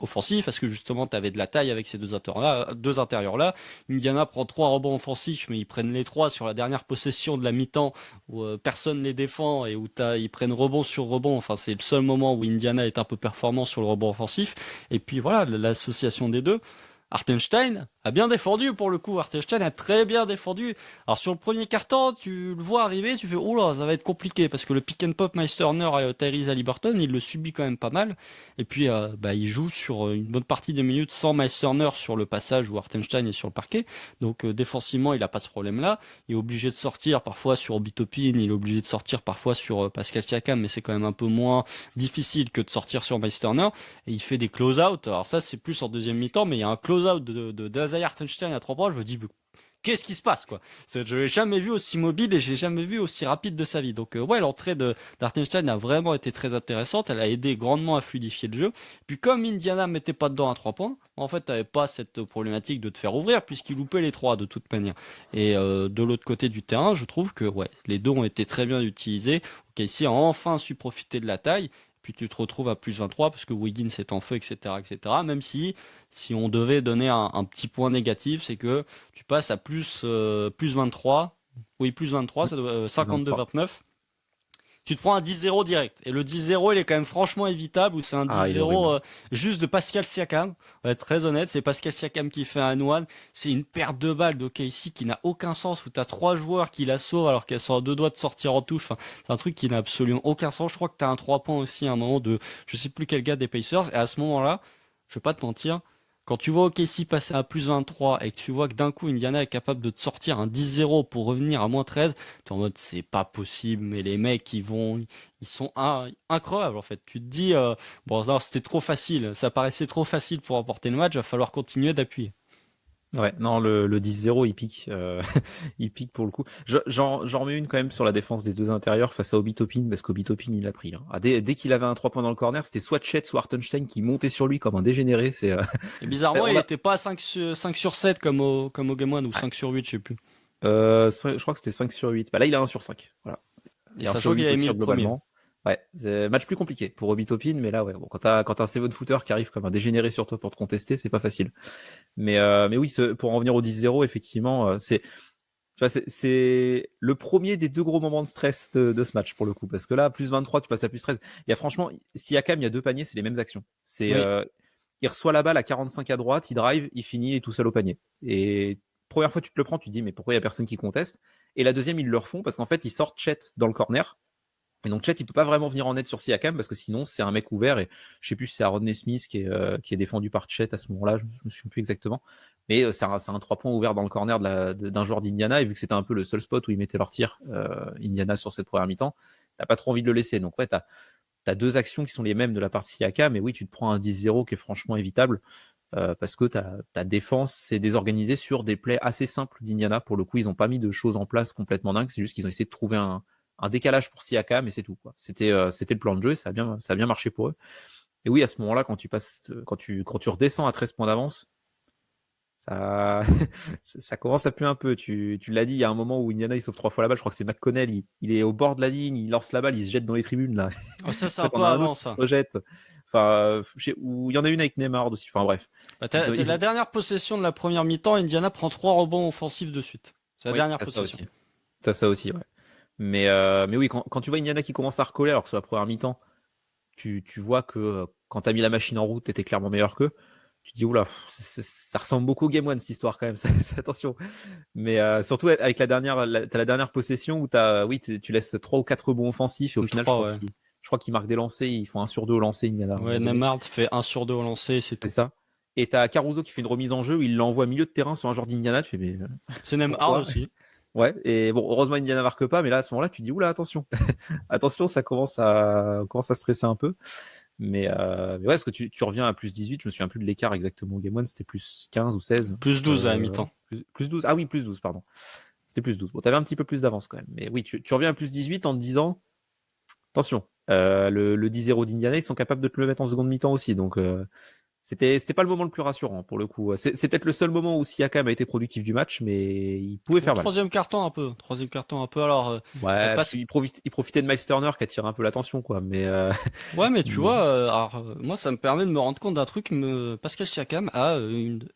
offensifs parce que justement tu avais de la taille avec ces deux intérieurs là. Indiana prend 3 rebonds offensifs mais ils prennent les 3 sur la dernière possession de la mi-temps où personne les défend et où ils prennent rebond sur rebond. Enfin c'est le seul moment où Indiana est un peu performant sur le rebond offensif. Et puis voilà l'association des deux. Hartenstein a bien défendu pour le coup. Hartenstein a très bien défendu. Alors sur le premier carton, tu le vois arriver, tu fais oula, ça va être compliqué parce que le pick and pop Meisterner et Tyrese Haliburton, il le subit quand même pas mal. Et puis il joue sur une bonne partie des minutes sans Meisterner sur le passage où Hartenstein est sur le parquet. Donc défensivement, il a pas ce problème-là. Il est obligé de sortir parfois sur Obi Toppin, il est obligé de sortir parfois sur Pascal Siakam, mais c'est quand même un peu moins difficile que de sortir sur Meisterner. Et il fait des close-out. Alors ça, c'est plus en deuxième mi-temps, mais il y a un close-out d'Isaiah Hartenstein à 3 points. Je me dis, qu'est-ce qui se passe, quoi? Je l'ai jamais vu aussi mobile et je l'ai jamais vu aussi rapide de sa vie. Donc ouais, l'entrée d'Hartenstein a vraiment été très intéressante. Elle a aidé grandement à fluidifier le jeu. Puis comme Indiana mettait pas dedans à 3 points, en fait, t'avais pas cette problématique de te faire ouvrir puisqu'il loupait les 3 de toute manière. Et de l'autre côté du terrain, je trouve que ouais, les deux ont été très bien utilisés. Casey a enfin su profiter de la taille. Puis tu te retrouves à plus 23 parce que Wiggins est en feu, etc., etc. Même si on devait donner un petit point négatif, c'est que tu passes à plus 23. Oui, plus 23, ça doit 52-29. Tu te prends un 10-0 direct. Et le 10-0, il est quand même franchement évitable, ou c'est un
Ah, il est
10-0
horrible.
juste de Pascal Siakam. On va être très honnête, c'est Pascal Siakam qui fait un one. C'est une perte de balles d'OKC qui n'a aucun sens, où t'as 3 joueurs qui la sauvent alors qu'elles sont à 2 doigts de sortir en touche. Enfin, c'est un truc qui n'a absolument aucun sens. Je crois que t'as un 3 points aussi à un moment de, je sais plus quel gars des Pacers. Et à ce moment-là, je vais pas te mentir, quand tu vois OKC passer à plus 23 et que tu vois que d'un coup Indiana est capable de te sortir un 10-0 pour revenir à moins 13, t'es en mode c'est pas possible, mais les mecs ils sont incroyables en fait. Tu te dis, bon non, c'était trop facile, ça paraissait trop facile pour remporter le match, va falloir continuer d'appuyer.
Ouais, non, le 10-0, il pique. Il pique pour le coup. J'en remets une quand même sur la défense des deux intérieurs face à Obi Toppin, parce qu'Obi Toppin, il a pris. Hein. Dès qu'il avait un 3 points dans le corner, c'était soit Chet, soit Hartenstein qui montait sur lui comme un dégénéré.
Et bizarrement, il
On a,
était pas à 5 sur 7 comme au Game 1 ou 5 sur 8, je sais plus.
je crois que c'était 5 sur 8. Bah là, il a 1 sur 5. Voilà.
Et
Et 1 sur
sachant qu'il
8
avait
au
mis
tir
le premier.
globalement. Ouais, c'est match plus compliqué pour Obi Toppin, mais là, ouais, bon, quand t'as un seven footer qui arrive comme un dégénéré sur toi pour te contester, c'est pas facile. Mais oui, pour en revenir au 10-0, effectivement, tu vois, c'est le premier des deux gros moments de stress de ce match pour le coup, parce que là, plus 23, tu passes à plus 13. Il y a franchement, Siakam, il y a deux paniers, c'est les mêmes actions.
Oui.
Il reçoit la balle à 45 à droite, il drive, il finit, il est tout seul au panier. Et première fois tu te le prends, tu te dis mais pourquoi il y a personne qui conteste. Et la deuxième, ils le refont parce qu'en fait, ils sortent Chet dans le corner. Et donc Chet, il peut pas vraiment venir en aide sur Siakam parce que sinon c'est un mec ouvert et je sais plus si c'est Rodney Smith qui est défendu par Chet à ce moment-là, je me souviens plus exactement. Mais c'est un 3 points ouvert dans le corner d'un joueur d'Indiana et vu que c'était un peu le seul spot où ils mettaient leur tir, Indiana sur cette première mi-temps, t'as pas trop envie de le laisser. Donc ouais, t'as deux actions qui sont les mêmes de la part de Siakam, mais oui, tu te prends un 10-0 qui est franchement évitable parce que ta défense s'est désorganisée sur des plays assez simples d'Indiana. Pour le coup, ils ont pas mis de choses en place complètement dingues, c'est juste qu'ils ont essayé de trouver un décalage pour Siakam et c'est tout, quoi. C'était le plan de jeu et ça a bien marché pour eux. Et oui, à ce moment-là, quand tu redescends à 13 points d'avance, ça, ça commence à puer un peu. Tu l'as dit, il y a un moment où Indiana il sauve 3 fois la balle. Je crois que c'est McConnell. Il est au bord de la ligne, il lance la balle, il se jette dans les tribunes là.
Oh, ça, c'est un
Après,
peu
t'en as un
avant,
autre qui se
ça.
rejette. Enfin, où il y en a une avec Neymar aussi. Enfin bref.
Bah,
Ils
la
ont...
dernière possession de la première mi-temps, Indiana prend 3 rebonds offensifs de suite. C'est la
Oui,
dernière
t'as ça
possession.
aussi. T'as ça aussi, ouais. Mais oui, quand tu vois Indiana qui commence à recoller, alors que sur la première mi-temps, tu vois que quand t'as mis la machine en route, t'étais clairement meilleur qu'eux. Tu te dis, oula, ça ressemble beaucoup au Game One, cette histoire, quand même. Attention. Mais surtout, avec t'as la dernière possession où oui, tu laisses 3 ou 4 rebonds offensifs et au final,
3, ouais.
je crois qu'ils marquent des lancers. Ils font 1 sur 2 au lancer, Indiana, à un
Ouais,
moment donné.
Neymar fait 1 sur 2 au lancer, c'est
C'est
tout.
ça. Et t'as Caruso qui fait une remise en jeu où il l'envoie au milieu de terrain sur un joueur d'Indiana. Tu fais, mais
C'est Neymar
pourquoi?
aussi.
Ouais, et bon, heureusement, Indiana marque pas, mais là, à ce moment-là, tu dis, oula, attention. Attention, on commence à stresser un peu. Mais ouais, parce que tu reviens à plus 18, je me souviens plus de l'écart exactement au Game One, c'était plus 15 ou 16.
Plus 12 à la mi-temps.
Plus 12. Ah oui, plus 12, pardon. C'était plus 12. Bon, t'avais un petit peu plus d'avance quand même. Mais oui, tu reviens à plus 18 en te disant, attention, le 10-0 d'Indiana, ils sont capables de te le mettre en seconde mi-temps aussi. Donc, c'était pas le moment le plus rassurant pour le coup. C'est peut-être le seul moment où Siakam a été productif du match, mais il pouvait
Au
faire mal.
troisième carton un peu. Troisième carton un peu. Alors,
Ouais,
passe.
il profitait de Miles Turner qui attire un peu l'attention, quoi.
Ouais, mais tu
Mais-
vois, moi, ça me permet de me rendre compte d'un truc. Pascal Siakam a une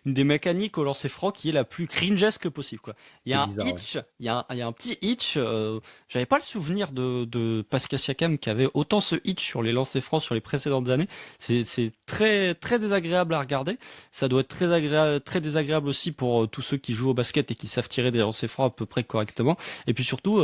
des mécaniques au lancer franc qui est la plus cringesque possible, quoi. Il y
c'est
a un
bizarre, ouais.
hitch, il y a un petit hitch. J'avais pas le souvenir de Pascal Siakam qui avait autant ce hitch sur les lancers francs sur les précédentes années. C'est très très désagréable à regarder. Ça doit être très désagréable aussi pour tous ceux qui jouent au basket et qui savent tirer des lancers francs à peu près correctement. Et puis surtout,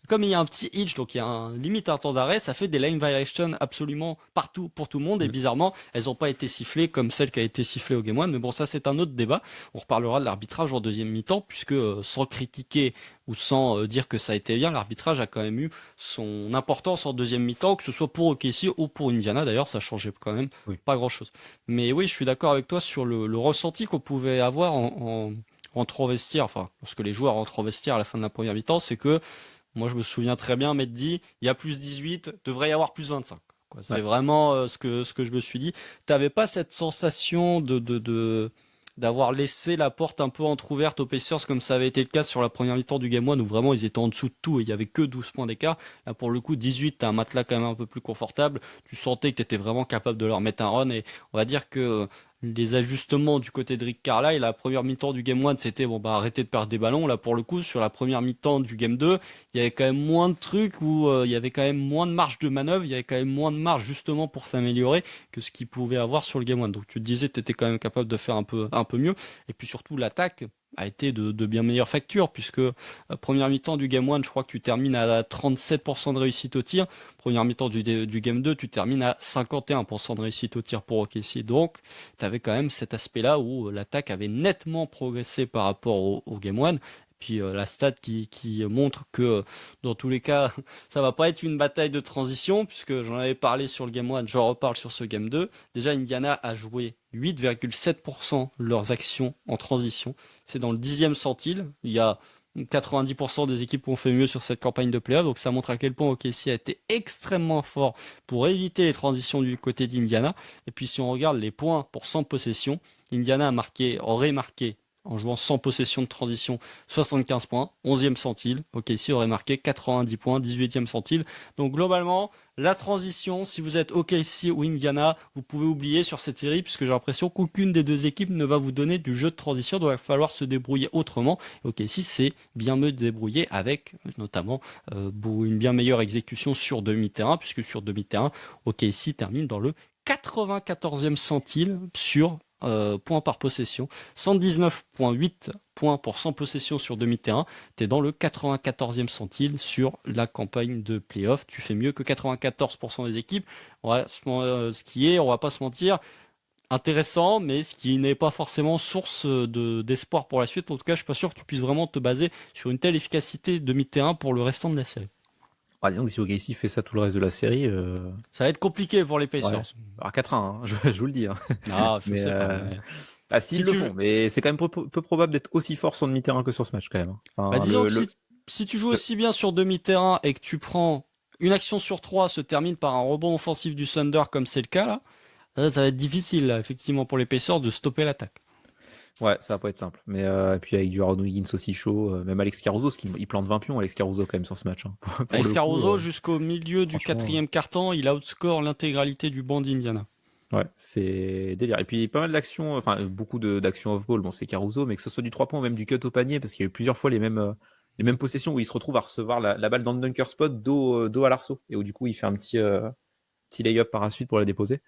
comme il y a un petit hitch, donc il y a limite un temps d'arrêt, ça fait des lane violations absolument partout pour tout le monde. Et
Mm.
bizarrement, elles n'ont pas été sifflées comme celle qui a été sifflée au Game One. Mais bon, ça c'est un autre débat. On reparlera de l'arbitrage en deuxième mi-temps, puisque sans critiquer ou sans dire que ça a été bien, l'arbitrage a quand même eu son importance en deuxième mi-temps, que ce soit pour OKC ou pour Indiana. D'ailleurs, ça changeait quand même
Oui.
pas grand-chose. Mais oui, je suis d'accord avec toi sur le ressenti qu'on pouvait avoir en rentrant au vestiaire, enfin, lorsque les joueurs rentrent au vestiaire à la fin de la première mi-temps, c'est que moi, je me souviens très bien m'être dit, il y a plus 18, devrait y avoir plus 25. Quoi. C'est
Ouais.
vraiment ce que je me suis dit. T'avais pas cette sensation d'avoir laissé la porte un peu entrouverte aux Pacers comme ça avait été le cas sur la première mi-temps du Game 1 où vraiment ils étaient en dessous de tout et il y avait que 12 points d'écart. Là, pour le coup, 18, t'as un matelas quand même un peu plus confortable. Tu sentais que t'étais vraiment capable de leur mettre un run et on va dire que les ajustements du côté de Rick Carlisle, la première mi-temps du Game 1, c'était bon bah arrêtez de perdre des ballons. Là pour le coup, sur la première mi-temps du Game 2, il y avait quand même moins de trucs où il y avait quand même moins de marge de manœuvre, il y avait quand même moins de marge justement pour s'améliorer que ce qu'il pouvait avoir sur le Game 1. Donc tu te disais tu étais quand même capable de faire un peu mieux. Et puis surtout l'attaque a été de bien meilleure facture puisque première mi-temps du Game 1, je crois que tu termines à 37% de réussite au tir. Première mi-temps du Game 2, tu termines à 51% de réussite au tir pour OKC. Donc tu avais quand même cet aspect-là où l'attaque avait nettement progressé par rapport au Game 1. Puis la stat qui montre que dans tous les cas, ça va pas être une bataille de transition, puisque j'en avais parlé sur le Game 1, j'en reparle sur ce Game 2. Déjà, Indiana a joué 8,7% de leurs actions en transition. C'est dans le 10e centile. Il y a 90% des équipes qui ont fait mieux sur cette campagne de playoff, donc ça montre à quel point OKC a été extrêmement fort pour éviter les transitions du côté d'Indiana. Et puis si on regarde les points pour 100 possessions, Indiana aurait marqué en jouant sans possession de transition, 75 points. 11e centile, OKC aurait marqué 90 points, 18e centile. Donc globalement, la transition, si vous êtes OKC ou Indiana, vous pouvez oublier sur cette série, puisque j'ai l'impression qu'aucune des deux équipes ne va vous donner du jeu de transition, donc il va falloir se débrouiller autrement. OKC c'est bien mieux débrouiller avec notamment une bien meilleure exécution sur demi-terrain, puisque sur demi-terrain, OKC termine dans le 94e centile sur points par possession, 119,8 points pour 100 possessions sur demi-terrain, tu es dans le 94e centile sur la campagne de playoff, tu fais mieux que 94% des équipes, ce qui est, on va pas se mentir, intéressant, mais ce qui n'est pas forcément source d'espoir pour la suite. En tout cas, je suis pas sûr que tu puisses vraiment te baser sur une telle efficacité demi-terrain pour le restant de la série.
Ah, disons que si OKC fait ça tout le reste de la série,
ça va être compliqué pour les Pacers.
Ouais. Alors 4-1, hein, je vous le dis. Hein.
Ah, je sais pas. Mais...
Ah, s'ils le font, mais c'est quand même peu probable d'être aussi fort sur demi-terrain que sur ce match quand même. Enfin,
disons que si tu joues aussi bien sur demi-terrain et que tu prends une action sur 3 se termine par un rebond offensif du Thunder comme c'est le cas là, ça va être difficile là, effectivement pour les Pacers de stopper l'attaque.
Ouais, ça va pas être simple. Mais et puis avec du Aaron Wiggins aussi chaud, même Alex Caruso, il plante 20 pions, Alex Caruso quand même sur ce match. Hein.
Alex Caruso, jusqu'au milieu du 4e quart-temps, il outscore l'intégralité du banc d'Indiana.
Ouais, c'est délire. Et puis pas mal d'actions, enfin beaucoup d'actions off-ball. Bon, c'est Caruso, mais que ce soit du 3 points ou même du cut au panier, parce qu'il y a eu plusieurs fois les mêmes possessions où il se retrouve à recevoir la balle dans le dunker spot dos à l'arceau, et où du coup il fait un petit lay-up par la suite pour la déposer.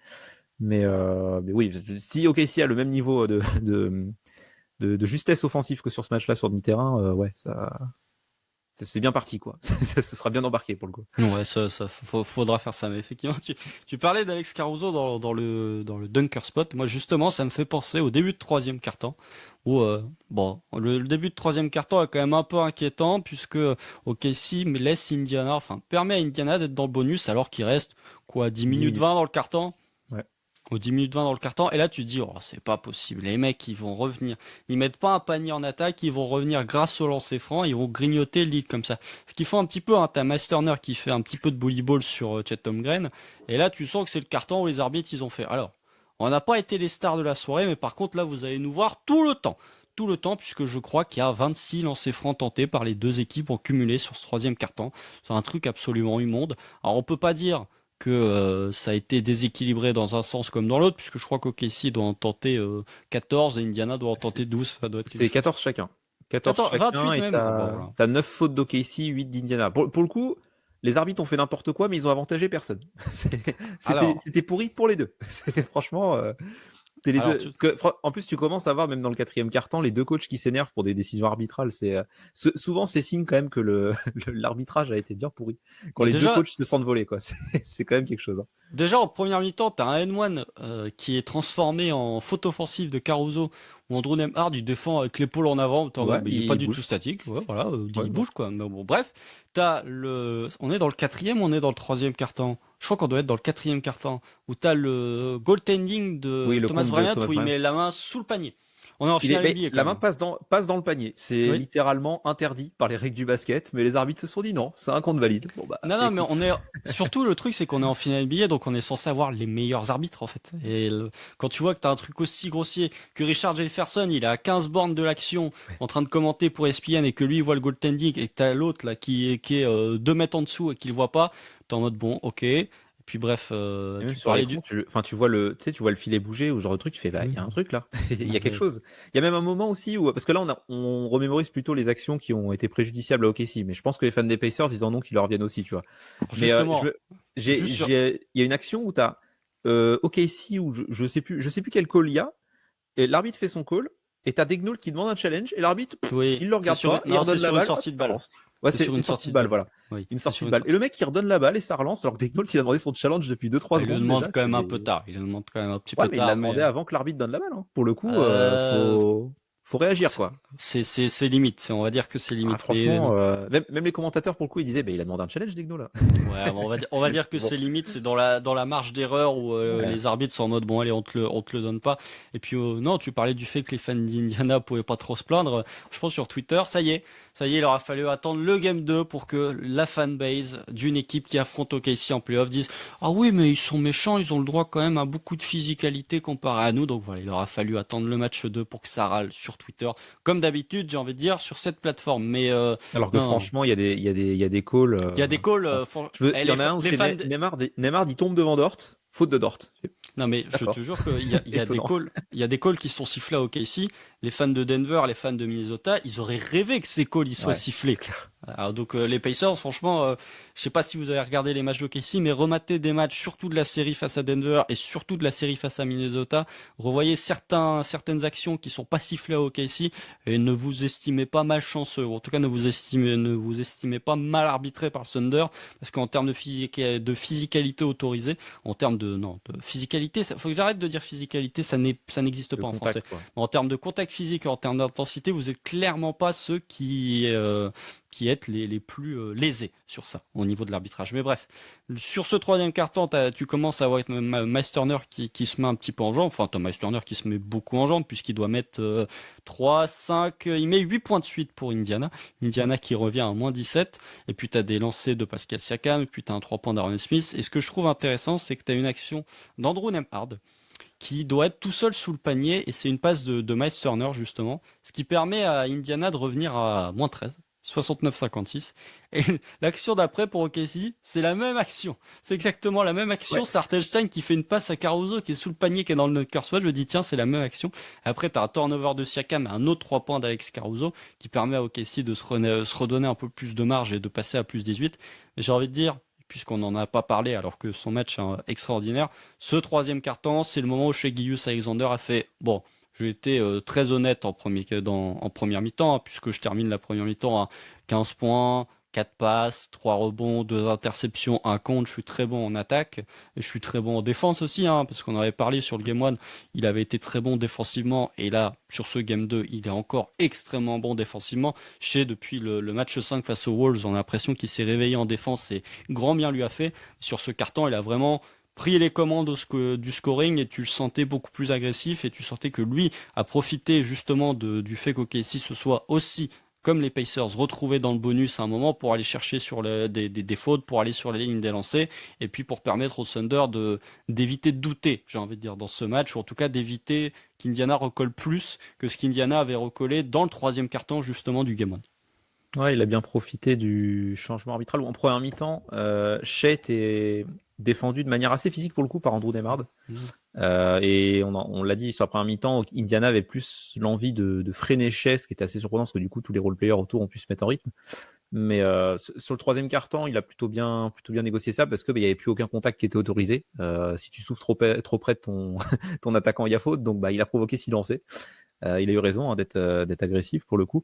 Mais oui, si OKC a le même niveau de justesse offensive que sur ce match-là sur demi-terrain, ouais, ça c'est bien parti quoi. Ce sera bien embarqué pour le coup.
Ouais, faudra faire ça. Mais effectivement, tu parlais d'Alex Caruso dans le dunker spot. Moi justement, ça me fait penser au début de 3e quart-temps où le début de 3e quart-temps est quand même un peu inquiétant puisque OKC laisse Indiana, enfin permet à Indiana d'être dans le bonus alors qu'il reste 10 minutes 20 dans le quart-temps. Au 10 minutes 20 dans le carton, et là tu te dis, oh, c'est pas possible, les mecs ils vont revenir, ils mettent pas un panier en attaque, ils vont revenir grâce au lancer franc, ils vont grignoter le lead comme ça. Ce qu'ils font un petit peu, hein, t'as Miles Turner qui fait un petit peu de bully ball sur Chet Holmgren, et là tu sens que c'est le carton où les arbitres ils ont fait. Alors, on n'a pas été les stars de la soirée, mais par contre là vous allez nous voir tout le temps, puisque je crois qu'il y a 26 lancers francs tentés par les deux équipes en cumulé sur ce 3e carton. C'est un truc absolument immonde. Alors on peut pas dire que ça a été déséquilibré dans un sens comme dans l'autre, puisque je crois qu'OKC doit en tenter 14 et Indiana doit en tenter 12. Ça doit être
c'est 14 chacun. 14 chacun 28 et t'as 9 fautes d'OKC, 8 d'Indiana. Pour le coup, les arbitres ont fait n'importe quoi, mais ils ont avantagé personne. C'était pourri pour les deux. Franchement... Les deux. En plus, tu commences à voir, même dans le 4e quart-temps, les deux coachs qui s'énervent pour des décisions arbitrales. Souvent, c'est signe quand même que l'arbitrage a été bien pourri. Quand les deux coachs se sentent voler, quoi. C'est quand même quelque chose. Hein.
Déjà, en première mi-temps, t'as un N1 qui est transformé en faute offensive de Caruso, où Andrew Nembhard, il défend avec l'épaule en avant. Il est pas du tout statique. Ouais, voilà, il bouge, quoi. Mais bon, bref. On est dans le 4e, on est dans le 3e quart-temps. Je crois qu'on doit être dans le 4e quart-temps, où t'as le goaltending de Thomas Bryant, où il met la main sous le panier. On est en finale NBA.
La main passe dans le panier. Littéralement interdit par les règles du basket, mais les arbitres se sont dit non, c'est un compte valide. Bon,
non, mais on est surtout le truc, c'est qu'on est en finale NBA, donc on est censé avoir les meilleurs arbitres en fait. Et quand tu vois que t'as un truc aussi grossier que Richard Jefferson, il est à 15 bornes de l'action, en train de commenter pour ESPN, et que lui il voit le goaltending, et que t'as l'autre là qui est 2 mètres en dessous et qui le voit pas, t'es en mode bon, ok. Et puis bref,
tu vois le filet bouger ou ce genre de truc, tu fais il y a un truc là, il y a quelque chose. Il y a même un moment aussi où, parce que là on remémorise plutôt les actions qui ont été préjudiciables à OKC, mais je pense que les fans des Pacers ils en ont qui leur reviennent aussi, tu vois.
Justement,
il y a une action où t'as OKC où je sais plus quel call il y a, et l'arbitre fait son call. Et t'as Daigneault qui demande un challenge et l'arbitre, il le regarde pas, il redonne la balle.
Sortie de balle.
Ouais, c'est une sortie de balle, voilà. Oui, une sortie de balle. Et le mec, il redonne la balle et ça relance, alors que Daigneault, il a demandé son challenge depuis 2-3 secondes.
Il le demande quand même un peu tard. Il le demande quand même un petit peu tard.
Mais il l'a demandé avant que l'arbitre donne la balle. Hein. Pour le coup, faut réagir, quoi.
C'est limite. On va dire que c'est limite.
Franchement, même les commentateurs, pour le coup, ils disaient, il a demandé un challenge, Daigneault, là.
Ouais, on va dire que c'est limite. C'est dans la marge d'erreur où les arbitres sont en mode, bon, allez, on te le donne pas. Et puis, non, tu parlais du fait que les fans d'Indiana pouvaient pas trop se plaindre. Je pense sur Twitter, ça y est, il leur a fallu attendre le game 2 pour que la fanbase d'une équipe qui affronte OKC en playoff dise, ah oui, mais ils sont méchants, ils ont le droit quand même à beaucoup de physicalité comparé à nous. Donc voilà, il leur a fallu attendre le match 2 pour que ça râle sur Twitter, comme d'habitude, j'ai envie de dire, sur cette plateforme. Mais
Alors que
non,
franchement, il y a des calls.
il y a des calls.
Il y en a un où c'est Neymar, il tombe devant Dort, faute de Dort.
Non mais je
D'accord.
te jure qu'il y a des
Étonnant.
calls, il y a des calls qui sont sifflés à OKC. Les fans de Denver, les fans de Minnesota, ils auraient rêvé que ces calls ils soient
Ouais,
sifflés.
c'est clair.
Alors donc les Pacers, franchement, je sais pas si vous avez regardé les matchs d'OKC, mais rematez des matchs surtout de la série face à Denver et surtout de la série face à Minnesota. Revoyez certaines actions qui sont pas sifflées à OKC et ne vous estimez pas malchanceux. Ou en tout cas, ne vous estimez pas mal arbitré par le Thunder, parce qu'en termes de physicalité autorisée, en termes de physicalité, faut que j'arrête de dire physicalité, ça n'existe
Le
pas en français.
contact, quoi.
En termes de contact physique, en termes d'intensité, vous êtes clairement pas ceux qui êtes les plus lésés sur ça au niveau de l'arbitrage. Mais bref, sur ce troisième quart-temps, tu commences à avoir Miles Turner qui se met un petit peu en jambe. Enfin, t'as Miles Turner qui se met beaucoup en jambe puisqu'il doit mettre 3, 5, il met 8 points de suite pour Indiana. Indiana qui revient à moins 17. Et puis t'as des lancers de Pascal Siakam, et puis t'as un 3 points d'Aaron Smith. Et ce que je trouve intéressant, c'est que t'as une action d'Andrew Nembhard qui doit être tout seul sous le panier, et c'est une passe de Miles Turner justement, ce qui permet à Indiana de revenir à moins 13, 69-56. Et l'action d'après pour OKC, c'est la même action. C'est exactement la même action.
Ouais.
C'est Hartenstein qui fait une passe à Caruso qui est sous le panier, qui est dans le Nuggets spot. Je me dis, tiens, c'est la même action. Après, t'as un turnover de Siakam et un autre 3 points d'Alex Caruso qui permet à OKC de se redonner un peu plus de marge et de passer à plus 18. Et j'ai envie de dire, puisqu'on n'en a pas parlé alors que son match est extraordinaire, ce troisième quart-temps, c'est le moment où Shai Gilgeous-Alexander a fait, bon, j'ai été très honnête en première mi-temps, hein, puisque je termine la première mi-temps à 15 points, 4 passes, 3 rebonds, 2 interceptions, 1 contre. Je suis très bon en attaque et je suis très bon en défense aussi, hein, parce qu'on avait parlé sur le Game 1, il avait été très bon défensivement, et là, sur ce Game 2, il est encore extrêmement bon défensivement. Chez depuis le match 5 face aux Wolves, on a l'impression qu'il s'est réveillé en défense et grand bien lui a fait. Sur ce carton, il a vraiment pris les commandes du scoring et tu le sentais beaucoup plus agressif, et tu sentais que lui a profité justement du fait qu'OKC se soit aussi, comme les Pacers, retrouvés dans le bonus à un moment pour aller chercher sur des fautes, pour aller sur les lignes des lancers, et puis pour permettre au Thunder d'éviter de douter, j'ai envie de dire, dans ce match, ou en tout cas d'éviter qu'Indiana recolle plus que ce qu'Indiana avait recollé dans le troisième quart-temps justement du Game 1.
Ouais, il a bien profité du changement arbitral. En première mi-temps, Shea était défendu de manière assez physique pour le coup par Andrew Nembhard. Et on l'a dit sur la première mi-temps, Indiana avait plus l'envie de freiner Shea, ce qui était assez surprenant parce que du coup tous les role-players autour ont pu se mettre en rythme. Mais sur le troisième quart-temps, il a plutôt bien négocié ça parce que il y avait plus aucun contact qui était autorisé. Si tu souffles trop près de ton ton attaquant, il y a faute. Donc il a provoqué 6 lancers. Il a eu raison d'être agressif pour le coup.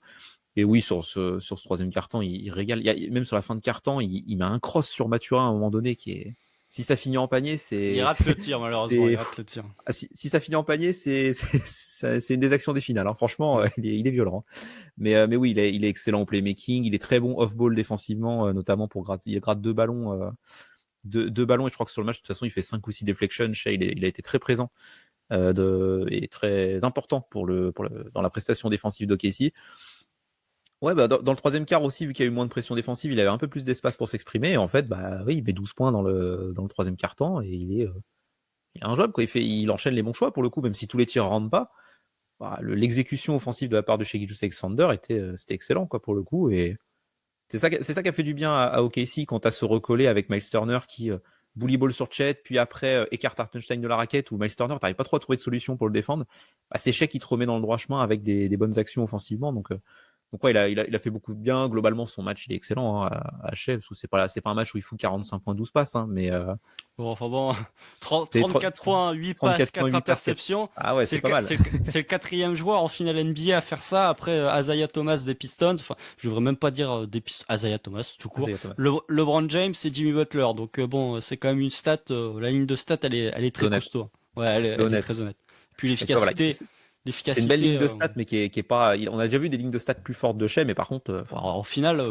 Et oui, sur ce troisième quart-temps, il régale. Même sur la fin de quart-temps, il met un cross sur Mathurin à un moment donné qui est. Si ça finit en panier,
Il rate le tir, malheureusement, il rate le tir.
Si ça finit en panier, c'est une des actions des finales. Hein. Franchement, il est violent. Mais oui, il est excellent au playmaking. Il est très bon off-ball défensivement, notamment il gratte 2 ballons. Deux ballons, et je crois que sur le match, de toute façon, il fait 5 ou 6 deflections. Il a été très présent et très important dans la prestation défensive d'OKC. Ouais, dans le troisième quart aussi, vu qu'il y a eu moins de pression défensive, il avait un peu plus d'espace pour s'exprimer. Et en fait, oui, il met 12 points dans le troisième quart-temps et il a un job, quoi. Il enchaîne les bons choix pour le coup, même si tous les tirs rentrent pas. L'exécution offensive de la part de Shai Gilgeous-Alexander c'était excellent, quoi, pour le coup. Et c'est ça qui a fait du bien à OKC quand t'as se recoller avec Miles Turner qui bully ball sur Chet, puis après écarte Hartenstein de la raquette, où Miles Turner, t'arrives pas trop à trouver de solution pour le défendre. C'est Shai qui te remet dans le droit chemin avec des bonnes actions offensivement. Donc ouais, il a fait beaucoup de bien. Globalement, son match, il est excellent, hein, à Shai, parce que c'est pas un match où il fout 45 points, 12 passes, hein, mais
Bon, enfin bon, 34 points, 8 passes, 4 interceptions.
Ah ouais, c'est pas mal.
C'est le quatrième joueur en finale NBA à faire ça après Isaiah Thomas des Pistons. Enfin, je devrais même pas dire des Pistons, Isaiah Thomas, tout court. LeBron James et Jimmy Butler. Donc bon, c'est quand même une stat, la ligne de stat, elle est très costaud. Ouais, elle est très honnête. Puis l'efficacité.
C'est une belle ligne de stats, mais qui est pas. On a déjà vu des lignes de stats plus fortes de Shai, mais par contre,
en finale.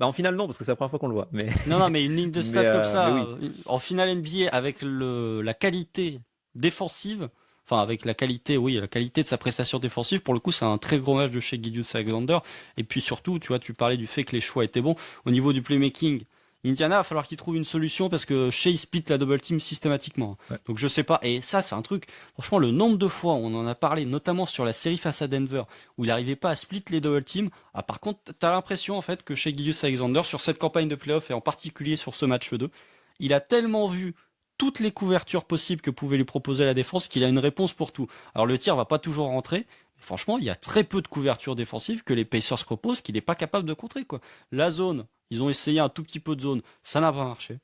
En finale, non, parce que c'est la première fois qu'on le voit. Mais...
Non, mais une ligne de stats comme ça,
oui.
en finale NBA, avec la qualité défensive, enfin avec la qualité de sa prestation défensive, pour le coup, c'est un très gros match de Shai Gilgeous-Alexander. Et puis surtout, tu vois, tu parlais du fait que les choix étaient bons. Au niveau du playmaking, Indiana, il va falloir qu'il trouve une solution parce que Shea split la double team systématiquement.
Ouais.
Donc je sais pas. Et ça, c'est un truc. Franchement, le nombre de fois on en a parlé, notamment sur la série face à Denver, où il n'arrivait pas à split les double teams. Ah, par contre, t'as l'impression en fait que Shea Gilgeous-Alexander sur cette campagne de playoff et en particulier sur ce match 2, il a tellement vu toutes les couvertures possibles que pouvait lui proposer la défense qu'il a une réponse pour tout. Alors le tir va pas toujours rentrer. Franchement, il y a très peu de couverture défensive que les Pacers proposent qu'il n'est pas capable de contrer, quoi. La zone, ils ont essayé un tout petit peu de zone, ça n'a pas marché.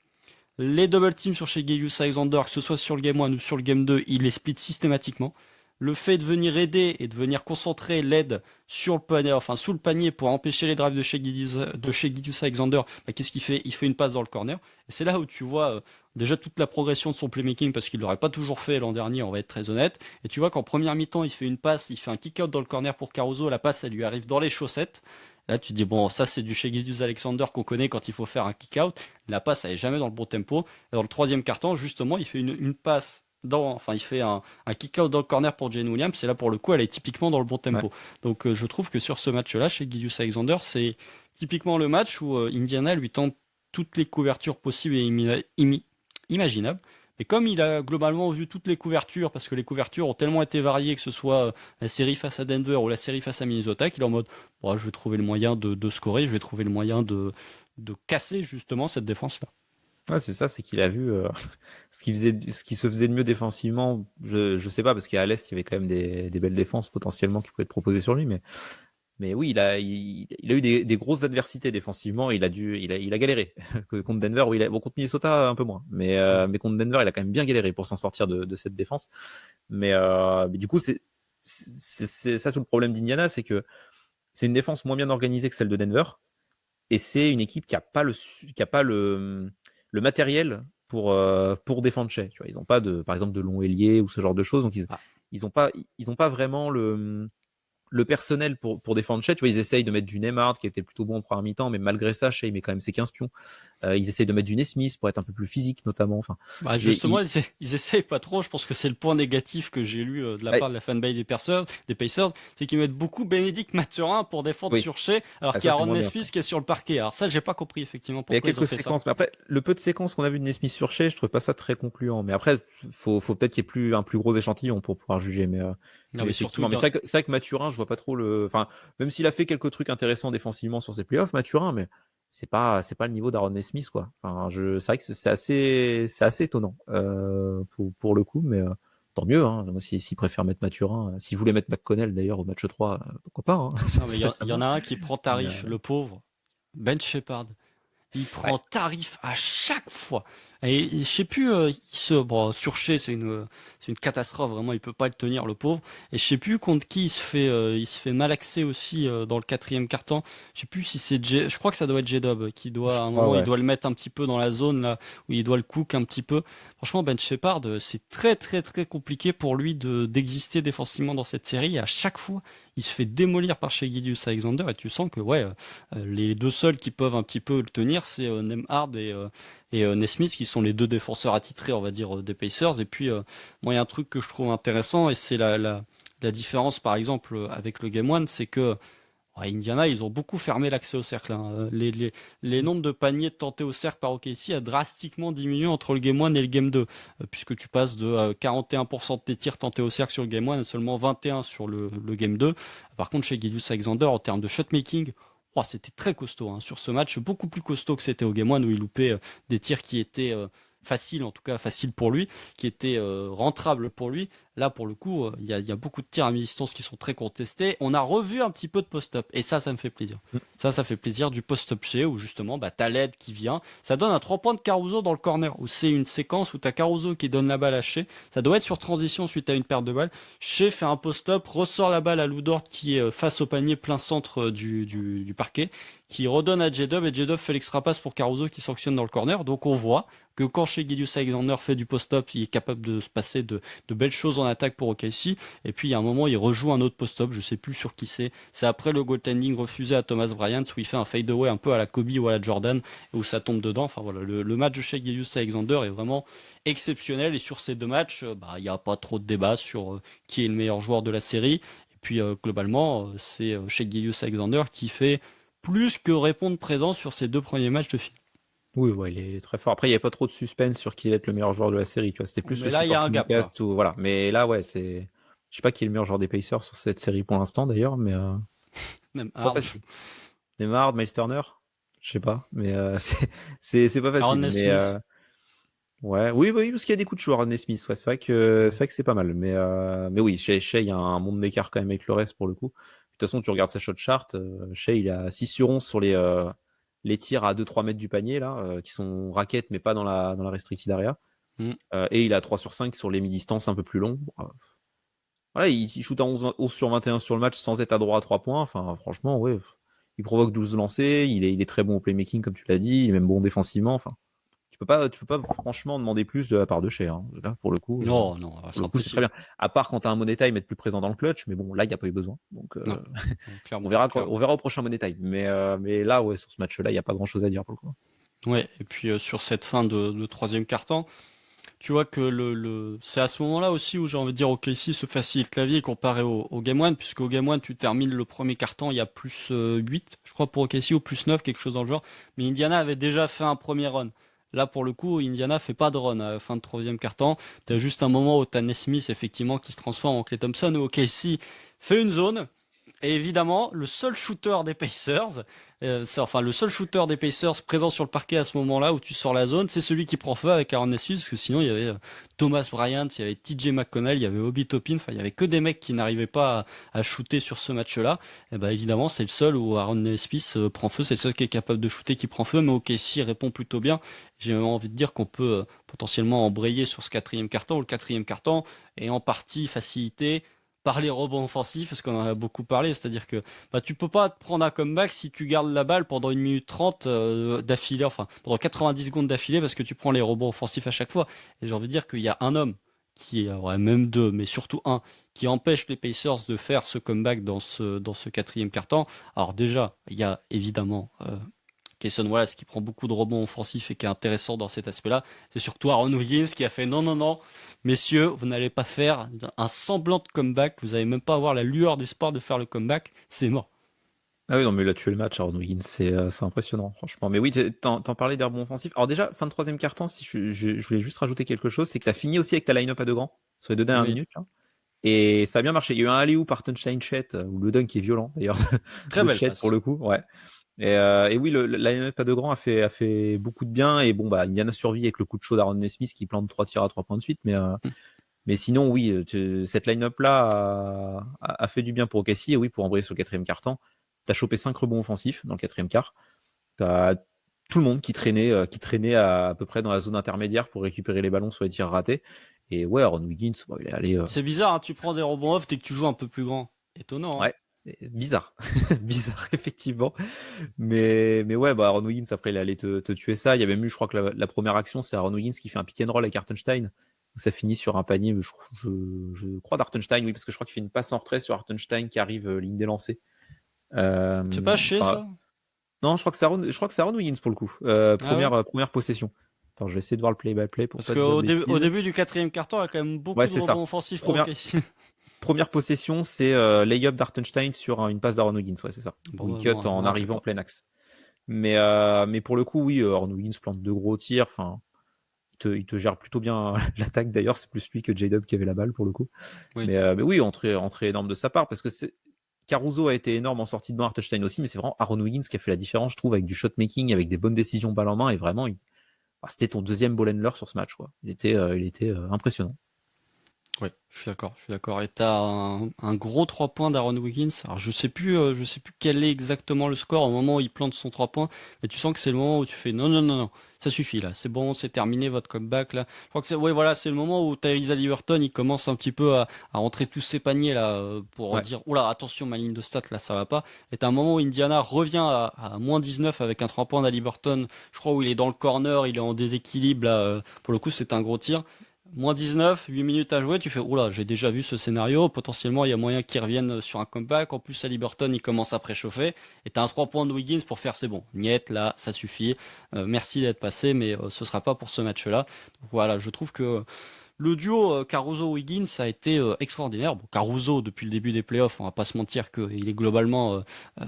Les double teams sur chez Gilgeous-Alexander, que ce soit sur le game 1 ou sur le game 2, il les split systématiquement. Le fait de venir aider et de venir concentrer l'aide sur le panier, enfin sous le panier pour empêcher les drives de chez Gilgeous-Alexander, bah, qu'est-ce qu'il fait? Il fait une passe dans le corner. Et c'est là où tu vois déjà toute la progression de son playmaking parce qu'il l'aurait pas toujours fait l'an dernier, on va être très honnête. Et tu vois qu'en première mi-temps, il fait une passe, il fait un kick-out dans le corner pour Caruso, la passe elle lui arrive dans les chaussettes. Là, tu te dis, bon, ça, c'est du chez Alexander qu'on connaît quand il faut faire un kick-out. La passe, elle est jamais dans le bon tempo. Et dans le troisième carton, justement, il fait une passe enfin, il fait un kick-out dans le corner pour Jane Williams. Et là, pour le coup, elle est typiquement dans le bon tempo.
Ouais.
Donc, je trouve que sur ce match-là, chez Alexander, c'est typiquement le match où Indiana lui tente toutes les couvertures possibles et imaginables. Mais comme il a globalement vu toutes les couvertures, parce que les couvertures ont tellement été variées, que ce soit la série face à Denver ou la série face à Minnesota, qu'il est en mode, bon, je vais trouver le moyen de scorer, je vais trouver le moyen de casser justement cette défense-là.
Ouais, c'est ça, c'est qu'il a vu ce qui se faisait de mieux défensivement. Je sais pas, parce qu'à l'Est, il y avait quand même des belles défenses potentiellement qui pouvaient être proposées sur lui, mais oui, il a eu des grosses adversités défensivement. Il a galéré. Contre Denver, oui, bon, contre Minnesota, un peu moins. Mais contre Denver, il a quand même bien galéré pour s'en sortir de cette défense. Mais du coup, c'est ça tout le problème d'Indiana, c'est que c'est une défense moins bien organisée que celle de Denver. Et c'est une équipe qui a pas le matériel pour défendre Shea. Tu vois, ils n'ont pas par exemple, de long ailier ou ce genre de choses. Donc,
Ah,
ils ont pas vraiment le personnel pour défendre Shea. Tu vois, ils essayent de mettre du Nembhard qui était plutôt bon en première mi-temps, mais malgré ça, Shea, il met quand même ses 15 pions. Ils essayent de mettre du Nesmith pour être un peu plus physique, notamment. Enfin,
bah justement, ils essayent pas trop. Je pense que c'est le point négatif que j'ai lu de la
ouais,
part de la fanbase des Pacers, c'est qu'ils mettent beaucoup Bénédicte Mathurin pour défendre
oui,
sur Shea, alors
ah,
qu'il y
ça
a
c'est
Aaron
moins bien.
Nesmith qui est sur le parquet. Alors ça, j'ai pas compris effectivement
Il y a
pourquoi ils ont
quelques
fait ça.
séquences, mais après, le peu de séquences qu'on a vu de Nesmith sur Shea, je trouve pas ça très concluant. Mais après, faut peut-être qu'il y ait un plus gros échantillon pour pouvoir juger.
Non,
Mais
mais surtout,
effectivement, mais c'est vrai que Mathurin, je vois pas trop enfin, même s'il a fait quelques trucs intéressants défensivement sur ses playoffs, Mathurin, mais c'est pas le niveau d'Aaron Nesmith, quoi. Enfin, c'est vrai que c'est assez étonnant, pour le coup, mais tant mieux, hein. Moi, s'il préfère mettre Mathurin, s'il voulait mettre McConnell d'ailleurs au match 3, pourquoi pas, hein.
non, mais
Ça
il y en a
marche.
un qui prend
Mais,
tarif, le pauvre Ben Shepard. Il
ouais.
prend tarif à chaque fois. Et je sais plus, bon, sur Shea, c'est une catastrophe, vraiment, il peut pas le tenir, le pauvre. Et je sais plus contre qui il se fait malaxer aussi dans le quatrième quart-temps. Je sais plus si c'est je crois que ça doit être J-Dub qui doit,
Je
à un
crois,
moment, il
ouais.
doit le mettre un petit peu dans la zone, là, où il doit le cook un petit peu. Franchement, Ben Shepard, c'est très, très, très compliqué pour lui d'exister défensivement dans cette série. Et à chaque fois, il se fait démolir par Shea Gilgeous-Alexander et tu sens que, ouais, les deux seuls qui peuvent un petit peu le tenir, c'est Nembhard et Nesmith, qui sont les deux défenseurs attitrés, on va dire, des Pacers. Et puis, moi, il y a un truc que je trouve intéressant, et c'est la différence, par exemple, avec le Game 1, c'est que ouais, Indiana, ils ont beaucoup fermé l'accès au cercle, hein. Les nombres de paniers tentés au cercle par OKC a drastiquement diminué entre le Game 1 et le Game 2, puisque tu passes de 41% de tes tirs tentés au cercle sur le Game 1 à seulement 21 sur le Game 2. Par contre, chez Gilgeous-Alexander, en termes de shotmaking, oh, c'était très costaud, hein, sur ce match, beaucoup plus costaud que c'était au Game 1 où il loupait des tirs qui étaient faciles, en tout cas faciles pour lui, qui étaient rentrables pour lui. Là, pour le coup, il y a beaucoup de tirs à mi-distance qui sont très contestés. On a revu un petit peu de post-up, et ça me fait plaisir. Ça fait plaisir du post-up chez où justement, bah, t'as l'aide qui vient. Ça donne un 3 points de Caruso dans le corner, où c'est une séquence où t'as Caruso qui donne la balle à Shea. Ça doit être sur transition suite à une perte de balle. Shea fait un post-up, ressort la balle à Lou Dort qui est face au panier plein centre du parquet, qui redonne à J-Dub, et J-Dub fait l'extra passe pour Caruso qui sanctionne dans le corner. Donc on voit que quand Shea Gilgeous-Alexander fait du post-up, il est capable de se passer de belles choses en attaque pour OKC. Et puis il y a un moment, il rejoue un autre post-up, je sais plus sur qui c'est. C'est après le goaltending refusé à Thomas Bryant où il fait un fade-away un peu à la Kobe ou à la Jordan où ça tombe dedans. Enfin voilà, le match de Shea Gilgeous-Alexander est vraiment exceptionnel. Et sur ces deux matchs, bah, il n'y a pas trop de débat sur qui est le meilleur joueur de la série. Et puis globalement, c'est Shea Gilgeous-Alexander qui fait plus que répondre présent sur ces deux premiers matchs de finale.
Oui, ouais, il est très fort. Après, il n'y a pas trop de suspense sur qui va être le meilleur joueur de la série. Tu vois, c'était plus
Mais
le
là, il y a un
supporting
gap, là.
cast ou voilà. Mais là, ouais, c'est. Je sais pas qui est le meilleur joueur des Pacers sur cette série pour l'instant d'ailleurs, mais
Même
pas
hard.
facile. Neymar, Miles Turner, je sais pas, mais c'est pas facile.
Aaron
Mais
Smith.
ouais, oui, oui, parce qu'il y a des coups de choix, Aaron Smith. Ouais, c'est vrai que c'est pas mal. Mais oui, Shea, il y a un monde d'écart quand même avec le reste pour le coup. De toute façon, tu regardes sa shot chart, Shea, il a 6 sur 11 sur les tirs à 2-3 mètres du panier là, qui sont raquettes mais pas dans la restricted area.
Mm.
Et il a 3 sur 5 sur les mi-distances un peu plus longs. Voilà, il shoot à 11 sur 21 sur le match sans être à droit à 3 points. Enfin, franchement, ouais. Il provoque 12 lancers, il est très bon au playmaking, comme tu l'as dit, il est même bon défensivement. Enfin, tu peux pas franchement demander plus de la part de Shea. Hein. Là,
Non, non, c'est
c'est très
impossible.
bien. À part quand tu as un Money Time être plus présent dans le clutch, mais bon, là, il n'y a pas eu besoin. Donc,
Non,
on
clairement,
verra,
clairement.
on verra au prochain Money Time. Mais là, ouais, sur ce match-là, il n'y a pas grand-chose à dire pour le coup.
Ouais, et puis sur cette fin de troisième quart-temps, tu vois que c'est à ce moment-là aussi où j'ai envie de dire OKC se facilite la vie comparé au Game 1, puisque au Game 1, tu termines le premier quart-temps, il y a plus 8, je crois, pour OKC, ou plus 9, quelque chose dans le genre. Mais Indiana avait déjà fait un premier run. Là, pour le coup, Indiana fait pas de run à la fin de troisième quart-temps. T'as juste un moment où t'as Nesmith, effectivement, qui se transforme en Klay Thompson, et OKC fait une zone. Et évidemment, le seul shooter des Pacers, enfin le seul shooter des Pacers présent sur le parquet à ce moment-là où tu sors la zone, c'est celui qui prend feu avec Aaron Nesmith, parce que sinon il y avait Thomas Bryant, il y avait TJ McConnell, il y avait Obi Toppin, enfin il y avait que des mecs qui n'arrivaient pas à shooter sur ce match-là. Et ben évidemment c'est le seul où Aaron Nesmith prend feu, c'est le seul qui est capable de shooter qui prend feu, mais OKC répond plutôt bien. J'ai même envie de dire qu'on peut potentiellement embrayer sur ce quatrième carton, ou le quatrième carton est en partie facilité par les rebonds offensifs, parce qu'on en a beaucoup parlé, c'est-à-dire que bah, tu peux pas te prendre un comeback si tu gardes la balle pendant 1 minute 30 d'affilée, enfin pendant 90 secondes d'affilée, parce que tu prends les rebonds offensifs à chaque fois. Et j'ai envie de dire qu'il y a un homme, ouais, même deux, mais surtout un, qui empêche les Pacers de faire ce comeback dans ce quatrième quart-temps. Alors déjà, il y a évidemment Cason Wallace qui prend beaucoup de rebonds offensifs et qui est intéressant dans cet aspect-là. C'est surtout Aaron Wiggins qui a fait non, non, non, messieurs, vous n'allez pas faire un semblant de comeback, vous n'allez même pas avoir la lueur d'espoir de faire le comeback, c'est mort.
Ah oui, non, mais il a tué le match, Aaron Wiggins, c'est impressionnant, franchement. Mais oui, t'en parlais des rebonds offensifs. Alors déjà, fin de troisième quart-temps, si je voulais juste rajouter quelque chose, c'est que t'as fini aussi avec ta line-up à deux grands, sur les deux dernières
Oui,
minutes, là. Et ça a bien marché. Il y a eu un alley-oop par Chet, ou le dunk qui est violent, d'ailleurs,
très
de
belle
Chet pour
passe.
le coup, ouais. Et oui, le line-up à deux grands a fait beaucoup de bien. Et bon, bah, Indiana survit avec le coup de chaud d'Aaron Nesmith qui plante 3 tirs à 3 points de suite. Mais sinon, oui, cette line-up-là a fait du bien pour OKC. Et oui, pour embrayer sur le quatrième quart-temps, t'as chopé 5 rebonds offensifs dans le quatrième quart. T'as tout le monde qui traînait à peu près dans la zone intermédiaire pour récupérer les ballons sur les tirs ratés. Et ouais, Aaron Wiggins, bon, il est allé.
C'est bizarre, hein, tu prends des rebonds off dès que tu joues un peu plus grand. Étonnant, hein.
Ouais, bizarre. Bizarre, effectivement. Mais ouais, bah, Aaron Wiggins, après, il est allé te tuer ça. Il y a même eu, je crois que la première action, c'est Aaron Wiggins qui fait un pick and roll avec Hartenstein, où ça finit sur un panier, je crois d'Hartenstein, oui, parce que je crois qu'il fait une passe en retrait sur Hartenstein qui arrive ligne des lancers.
C'est pas chez
Enfin,
ça?
non, je crois que c'est Aaron Wiggins pour le coup.
Ah ouais?
Première possession. Attends, je vais essayer de voir le play-by-play pour
Parce
pas te dire de
qu'au
bêtises.
début du quatrième quart-temps, il y a quand même
Ouais,
beaucoup de
c'est
rebonds
ça.
offensifs pour
Première,
OKC.
première possession, c'est layup d'Hartenstein sur une passe d'Aaron Wiggins, ouais, c'est ça.
Bon,
Où il
bah,
cut
je
en
m'en rappelais
arrivant
pas.
plein axe. Mais pour le coup, oui, Aaron Wiggins plante deux gros tirs. Enfin, il te gère plutôt bien l'attaque d'ailleurs. C'est plus lui que J-Dub qui avait la balle pour le coup.
Oui.
Mais oui, entrée énorme de sa part parce que Caruso a été énorme en sortie de banc, Hartenstein aussi, mais c'est vraiment Aaron Wiggins qui a fait la différence, je trouve, avec du shot making, avec des bonnes décisions balle en main et vraiment, c'était ton deuxième ball handler sur ce match, quoi. Il était impressionnant.
Ouais, je suis d'accord, je suis d'accord. Et t'as un gros 3 points d'Aaron Wiggins. Alors je sais plus quel est exactement le score au moment où il plante son 3 points, mais tu sens que c'est le moment où tu fais non, non, non, non, ça suffit là, c'est bon, c'est terminé votre comeback là. Je crois que ouais, voilà, c'est le moment où Tyrese Haliburton il commence un petit peu à rentrer tous ses paniers là pour
Ouais.
dire oula, attention, ma ligne de stats là, ça va pas. Et t'as un moment où Indiana revient à moins 19 avec un 3 points d'Haliburton, je crois où il est dans le corner, il est en déséquilibre là, pour le coup c'est un gros tir. Moins 19, 8 minutes à jouer, tu fais, oula, j'ai déjà vu ce scénario, potentiellement il y a moyen qu'ils reviennent sur un comeback, en plus Haliburton il commence à préchauffer, et t'as un 3 points de Wiggins pour faire c'est bon. Niet, là, ça suffit, merci d'être passé, mais ce sera pas pour ce match-là. Donc voilà, je trouve que le duo Caruso-Wiggins a été extraordinaire. Bon, Caruso, depuis le début des playoffs, on va pas se mentir qu'il est globalement euh,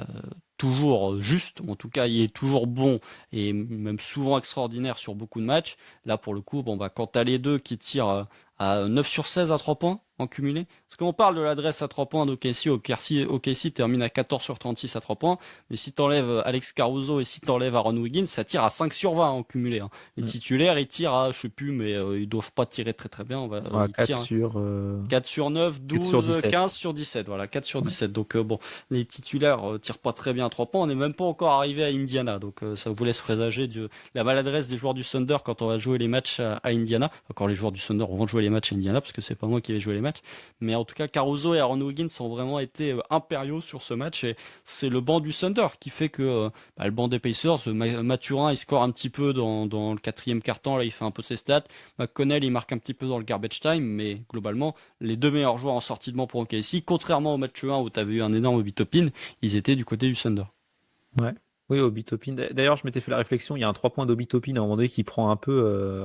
toujours juste, en tout cas il est toujours bon et même souvent extraordinaire sur beaucoup de matchs. Là pour le coup, bon bah quand t'as les deux qui tirent à 9 sur 16 à 3 points en cumulé, parce qu'on parle de l'adresse à 3 points d'OKC, OKC termine à 14 sur 36 à 3 points, mais si t'enlèves Alex Caruso et si t'enlèves Aaron Wiggins, ça tire à 5 sur 20 en cumulé. Hein. Les
Mm.
titulaires ils tirent à, je sais plus, mais ils doivent pas tirer très très bien,
Ils sont à
ils
4
tirent
sur,
4 sur 9,
4 sur
12,
17.
15 sur 17. Voilà, 4 sur
Ouais.
17. Donc bon, les titulaires tirent pas très bien à 3 points. On n'est même pas encore arrivé à Indiana. Donc ça vous laisse présager de la maladresse des joueurs du Thunder quand on va jouer les matchs à Indiana. Encore les joueurs du Thunder vont jouer les matchs à Indiana parce que c'est pas moi qui vais jouer les matchs. Mais en tout cas, Caruso et Aaron Wiggins ont vraiment été impériaux sur ce match. Et c'est le banc du Thunder qui fait que le banc des Pacers, Mathurin, il score un petit peu dans le quatrième quart-temps. Là, il fait un peu ses stats. McConnell, il marque un petit peu dans le garbage time. Mais globalement, les deux meilleurs joueurs en sortie de banc pour OKC, contrairement au match 1 où tu avais eu un énorme Obi-Toppin, ils étaient du côté du Thunder.
Ouais. Oui, Obi Toppin. D'ailleurs, je m'étais fait la réflexion, il y a un 3 points d'Obi Toppin à un moment donné qui prend un peu,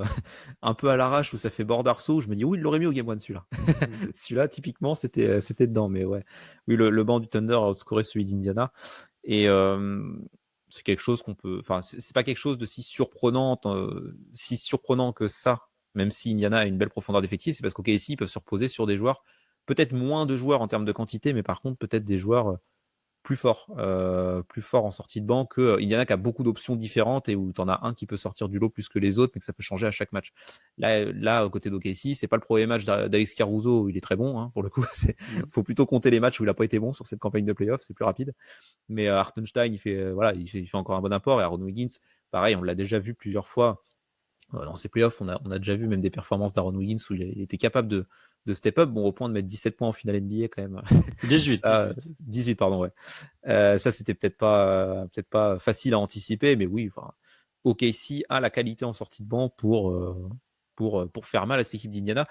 un peu à l'arrache où ça fait bord d'arceau. Je me dis, oui, il l'aurait mis au Game 1 celui-là.
Mm.
Celui-là, typiquement, c'était dedans. Mais ouais. Oui, le banc du Thunder a outscoré celui d'Indiana. Et c'est quelque chose qu'on peut. Enfin, c'est pas quelque chose de si surprenant que ça, même si Indiana a une belle profondeur d'effectif, c'est parce qu'OKC ils peuvent se reposer sur des joueurs, peut-être moins de joueurs en termes de quantité, mais par contre, peut-être des joueurs plus fort en sortie de banc que Indiana qui a beaucoup d'options différentes et où tu en as un qui peut sortir du lot plus que les autres, mais que ça peut changer à chaque match. Là au côté d'OKC, c'est pas le premier match d'Alex Caruso où il est très bon, hein, pour le coup.
Mm.
Faut plutôt compter les matchs où il a pas été bon sur cette campagne de playoff, c'est plus rapide. Mais Hartenstein, il fait encore un bon apport et Aaron Wiggins, pareil, on l'a déjà vu plusieurs fois dans ces playoffs, on a déjà vu même des performances d'Aaron Wiggins où il était capable de step up, bon, au point de mettre 17 points en finale NBA quand même.
18,
Ça,
18.
18, pardon, ouais. Ça, c'était peut-être pas facile à anticiper, mais oui, enfin, OKC a la qualité en sortie de banc pour faire mal à cette équipe d'Indiana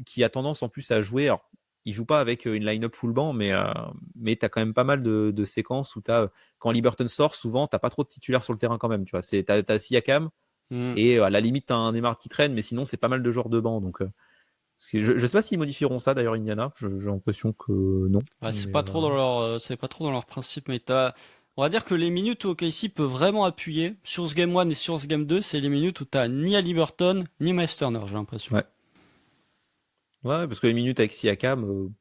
qui a tendance en plus à jouer. Alors, il joue pas avec une line-up full banc, mais tu as quand même pas mal de séquences où quand Liberton sort, souvent, t'as pas trop de titulaires sur le terrain quand même. Tu vois, t'as Siakam
Mm.
et à la limite, t'as un Neymar qui traîne, mais sinon, c'est pas mal de joueurs de banc. Donc, je sais pas s'ils modifieront ça d'ailleurs, Indiana. J'ai l'impression que non.
Ouais,
Mais,
c'est pas trop dans leur principe, mais on va dire que les minutes où OKC peut vraiment appuyer sur ce Game 1 et sur ce Game 2, c'est les minutes où t'as ni Haliburton, ni Miles Turner, j'ai l'impression.
ouais. Ouais, parce que les minutes avec Siakam,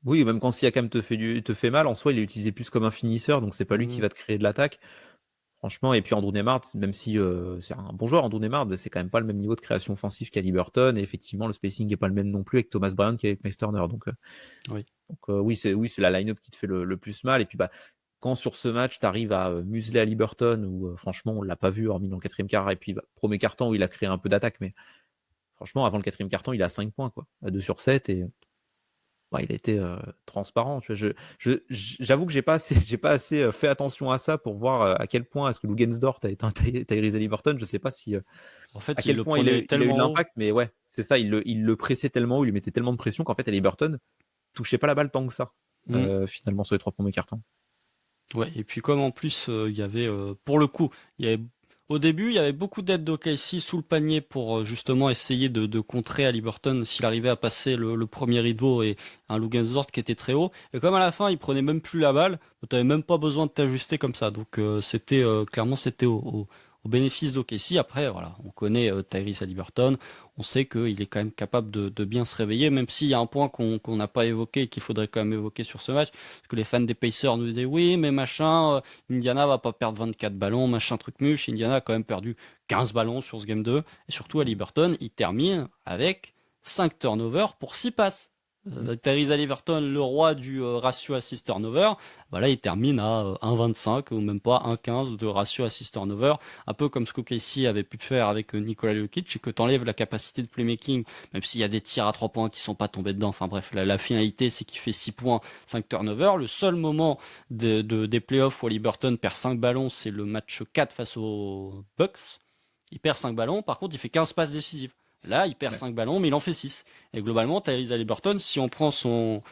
oui, même quand Siakam te fait mal, en soi, il est utilisé plus comme un finisseur, donc c'est pas lui qui
Mm.
va te créer de l'attaque. Franchement, et puis Andrew Nembhard, même si c'est un bon joueur, Andrew Nembhard, c'est quand même pas le même niveau de création offensive qu'Haliburton, et effectivement, le spacing est pas le même non plus avec Thomas Bryant qu'avec Miles Turner.
Oui.
Oui, c'est la line-up qui te fait le plus mal. Et puis, bah, quand sur ce match, tu arrives à museler Haliburton, où franchement, on l'a pas vu, hormis dans le quatrième quart, et puis bah, premier quart-temps où il a créé un peu d'attaque, mais franchement, avant le quatrième quart-temps, il a 5 points, quoi, à 2 sur 7, et bah, il a été transparent. Tu vois. J'avoue que j'ai pas assez fait attention à ça pour voir à quel point est-ce que Lugensdort a été un Tyrese Haliburton. Je sais pas si
En
à
fait, il
quel
le
point
prenait
il a eu de
tellement haut.
l'impact, mais ouais, c'est ça. Il le pressait tellement haut, il lui mettait tellement de pression qu'en fait, Haliburton touchait pas la balle tant que ça.
Mm.
Finalement, sur les 3 premiers cartons.
Ouais, et puis comme en plus, il y avait, pour le coup, au début, il y avait beaucoup d'aides d'OKC sous le panier pour justement essayer de contrer Haliburton s'il arrivait à passer le premier rideau et un Lugensdort qui était très haut. Et comme à la fin, il prenait même plus la balle, tu n'avais même pas besoin de t'ajuster comme ça. Donc clairement, c'était au bénéfice d'OKC. Après, voilà, on connaît Tyrese Haliburton, on sait qu'il est quand même capable de bien se réveiller, même s'il y a un point qu'on n'a pas évoqué et qu'il faudrait quand même évoquer sur ce match, parce que les fans des Pacers nous disaient oui, mais machin, Indiana va pas perdre 24 ballons, machin truc muche. Indiana a quand même perdu 15 ballons sur ce game 2. Et surtout, Haliburton, il termine avec 5 turnovers pour 6 passes. Tyrese Haliburton, le roi du ratio assist-turnover, voilà, il termine à 1,25 ou même pas 1,15 de ratio assist-turnover, un peu comme ce qu'OKC avait pu faire avec Nikola Jokic, et que t'enlèves la capacité de playmaking, même s'il y a des tirs à 3 points qui sont pas tombés dedans. Enfin bref, la finalité, c'est qu'il fait 6 points, 5 turnovers. Le seul moment des playoffs où Haliburton perd 5 ballons, c'est le match 4 face aux Bucks. Il perd 5 ballons, par contre, il fait 15 passes décisives. Là, il perd
Ouais.
5 ballons, mais il en fait 6. Et globalement, Tyrese Haliburton, si on prend son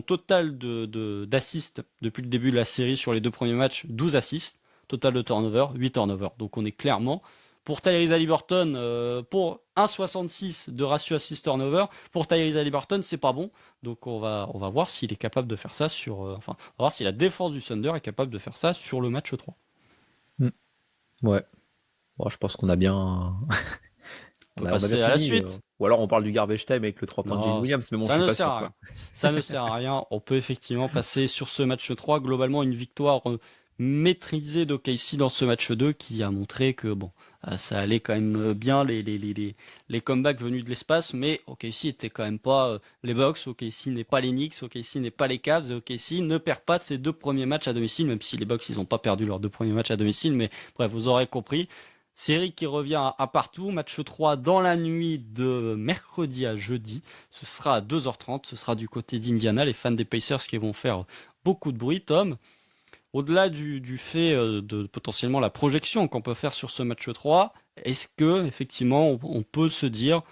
total d'assists depuis le début de la série sur les deux premiers matchs, 12 assists, total de turnover, 8 turnovers. Donc on est clairement, Pour Tyrese Haliburton, pour 1,66 de ratio assist turnover, pour Tyrese Haliburton, c'est pas bon. Donc on va voir s'il est capable de faire ça enfin, on va voir si la défense du Thunder est capable de faire ça sur le match 3.
Mm. Ouais. Bon, je pense qu'on a bien,
On peut
on a bien
passer à la
fini.
suite.
Ou alors on parle du garbage time avec le 3 points de Jane
Non,
Williams, mais bon, je
ça
suis
ne
pas
sert
sûr,
à
quoi.
rien. Ça ne sert à rien. On peut effectivement passer sur ce match 3. Globalement, une victoire maîtrisée d'OKC dans ce match 2 qui a montré que bon, ça allait quand même bien les comebacks venus de l'espace, mais OKC était quand même pas les Bucks, OKC n'est pas les Knicks, OKC n'est pas les Cavs, et OKC ne perd pas ses 2 premiers matchs à domicile, même si les Bucks ils ont pas perdu leurs 2 premiers matchs à domicile, mais bref, vous aurez compris. Série qui revient à partout, match 3 dans la nuit de mercredi à jeudi. Ce sera à 2h30, ce sera du côté d'Indiana, les fans des Pacers qui vont faire beaucoup de bruit. Tom, au-delà du fait de potentiellement la projection qu'on peut faire sur ce match 3, est-ce que effectivement on peut se dire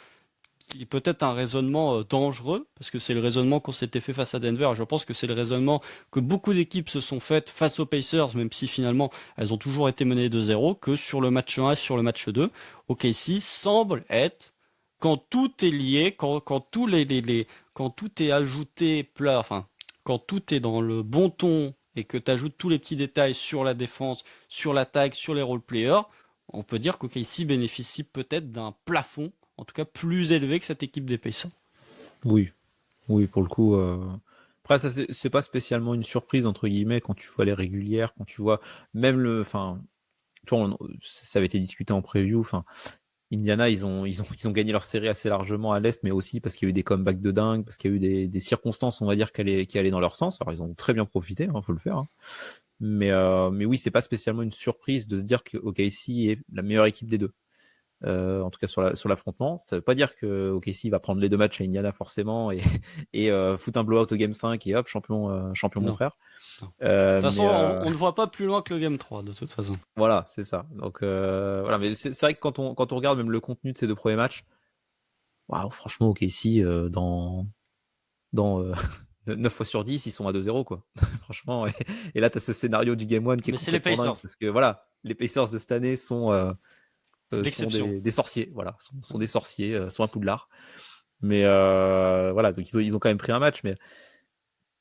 qui est peut-être un raisonnement dangereux, parce que c'est le raisonnement qu'on s'était fait face à Denver, et je pense que c'est le raisonnement que beaucoup d'équipes se sont faites face aux Pacers, même si finalement elles ont toujours été menées 2-0, que sur le match 1 et sur le match 2, OKC semble être, quand tout est lié, quand tous quand tout est ajouté, enfin, quand tout est dans le bon ton, et que tu ajoutes tous les petits détails sur la défense, sur l'attaque, sur les role-players, on peut dire qu'OKC bénéficie peut-être d'un plafond en tout cas plus élevé que cette équipe des Pacers.
Oui, oui, pour le coup. Après, ça, c'est pas spécialement une surprise, entre guillemets, quand tu vois les régulières, quand tu vois même enfin, tu vois, ça avait été discuté en preview, enfin, Indiana, ils ont gagné leur série assez largement à l'Est, mais aussi parce qu'il y a eu des comebacks de dingue, parce qu'il y a eu des circonstances, on va dire, qui allaient dans leur sens. Alors, ils ont très bien profité, faut le faire, hein. Mais oui, c'est pas spécialement une surprise de se dire que OKC est la meilleure équipe des deux. En tout cas sur l'affrontement. Ça veut pas dire que OKC va prendre les 2 matchs à Indiana forcément et foutre un blowout au game 5 et hop, champion mon
Non.
frère.
Non. De toute façon, on ne voit pas plus loin que le Game 3, de toute façon.
Voilà, c'est ça. Donc voilà, mais c'est vrai que quand on regarde même le contenu de ces 2 premiers matchs, waouh, franchement OKC dans 9 fois sur 10, ils sont à 2-0 quoi. Franchement, et là tu as ce scénario du game 1 qui est
Mais c'est les
complètement dingue
Pacers.
parce que voilà, les Pacers de cette année sont
L'exception.
des sorciers, voilà, sont des sorciers, sont un Poudlard. Mais voilà, donc ils ont quand même pris un match. Mais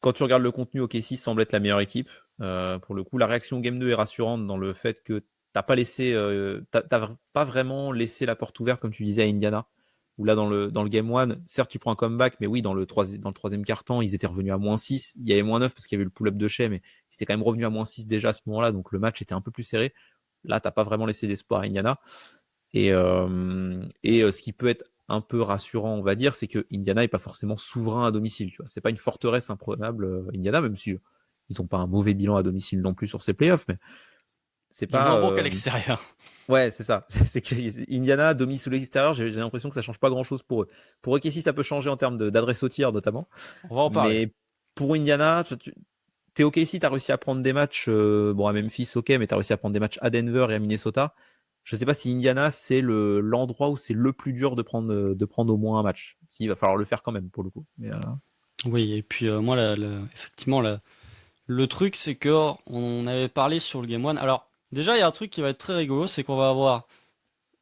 quand tu regardes le contenu, OKC semble être la meilleure équipe. Pour le coup, la réaction Game 2 est rassurante dans le fait que t'as pas vraiment laissé la porte ouverte, comme tu disais, à Indiana. Où là, dans le Game 1, certes, tu prends un comeback, mais oui, dans le troisième quart-temps, ils étaient revenus à -6. Il y avait -9 parce qu'il y avait le pull-up de Shea, mais ils étaient quand même revenus à -6 déjà à ce moment-là, donc le match était un peu plus serré. Là, t'as pas vraiment laissé d'espoir à Indiana. Et ce qui peut être un peu rassurant, on va dire, c'est que Indiana est pas forcément souverain à domicile. Tu vois, c'est pas une forteresse imprenable, Indiana, même si ils ont pas un mauvais bilan à domicile non plus sur ces playoffs, mais c'est
Il est
pas.
moins bon qu'à l'extérieur.
Ouais, c'est ça. C'est que Indiana domicile ou l'extérieur, j'ai l'impression que ça change pas grand-chose pour eux. Pour OKC, ça peut changer en termes d'adresse au tir notamment,
On va en parler.
mais pour Indiana, t'es OKC, t'as réussi à prendre des matchs, bon à Memphis, ok, mais t'as réussi à prendre des matchs à Denver et à Minnesota. Je sais pas si Indiana c'est l'endroit où c'est le plus dur de prendre au moins un match. S'il va falloir le faire quand même pour le coup. Mais
Oui, et puis moi, effectivement, le truc, c'est que on avait parlé sur le Game 1. Alors, déjà, il y a un truc qui va être très rigolo, c'est qu'on va avoir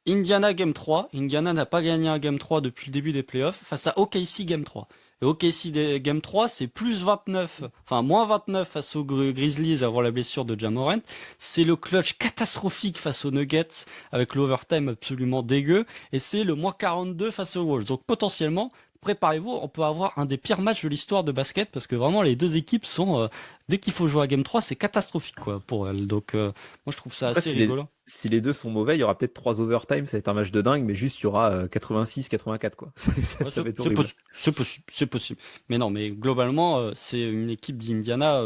Indiana Game 3. Indiana n'a pas gagné un Game 3 depuis le début des playoffs face à OKC Game 3. Et OKC Game 3, c'est plus 29, enfin moins 29 face aux Grizzlies avant la blessure de Ja Morant. C'est le clutch catastrophique face aux Nuggets avec l'overtime absolument dégueu. Et c'est le moins 42 face aux Wolves. Donc potentiellement, préparez-vous, on peut avoir un des pires matchs de l'histoire de basket parce que vraiment les deux équipes sont, dès qu'il faut jouer à Game 3, c'est catastrophique quoi pour elles. Donc moi je trouve ça
après
assez rigolo.
si les deux sont mauvais, il y aura peut-être 3 overtime, ça va être un match de dingue, mais juste il y aura 86-84 quoi.
Ouais,
Ça va être horrible.
c'est possible, c'est possible. Mais non, mais globalement, c'est une équipe d'Indiana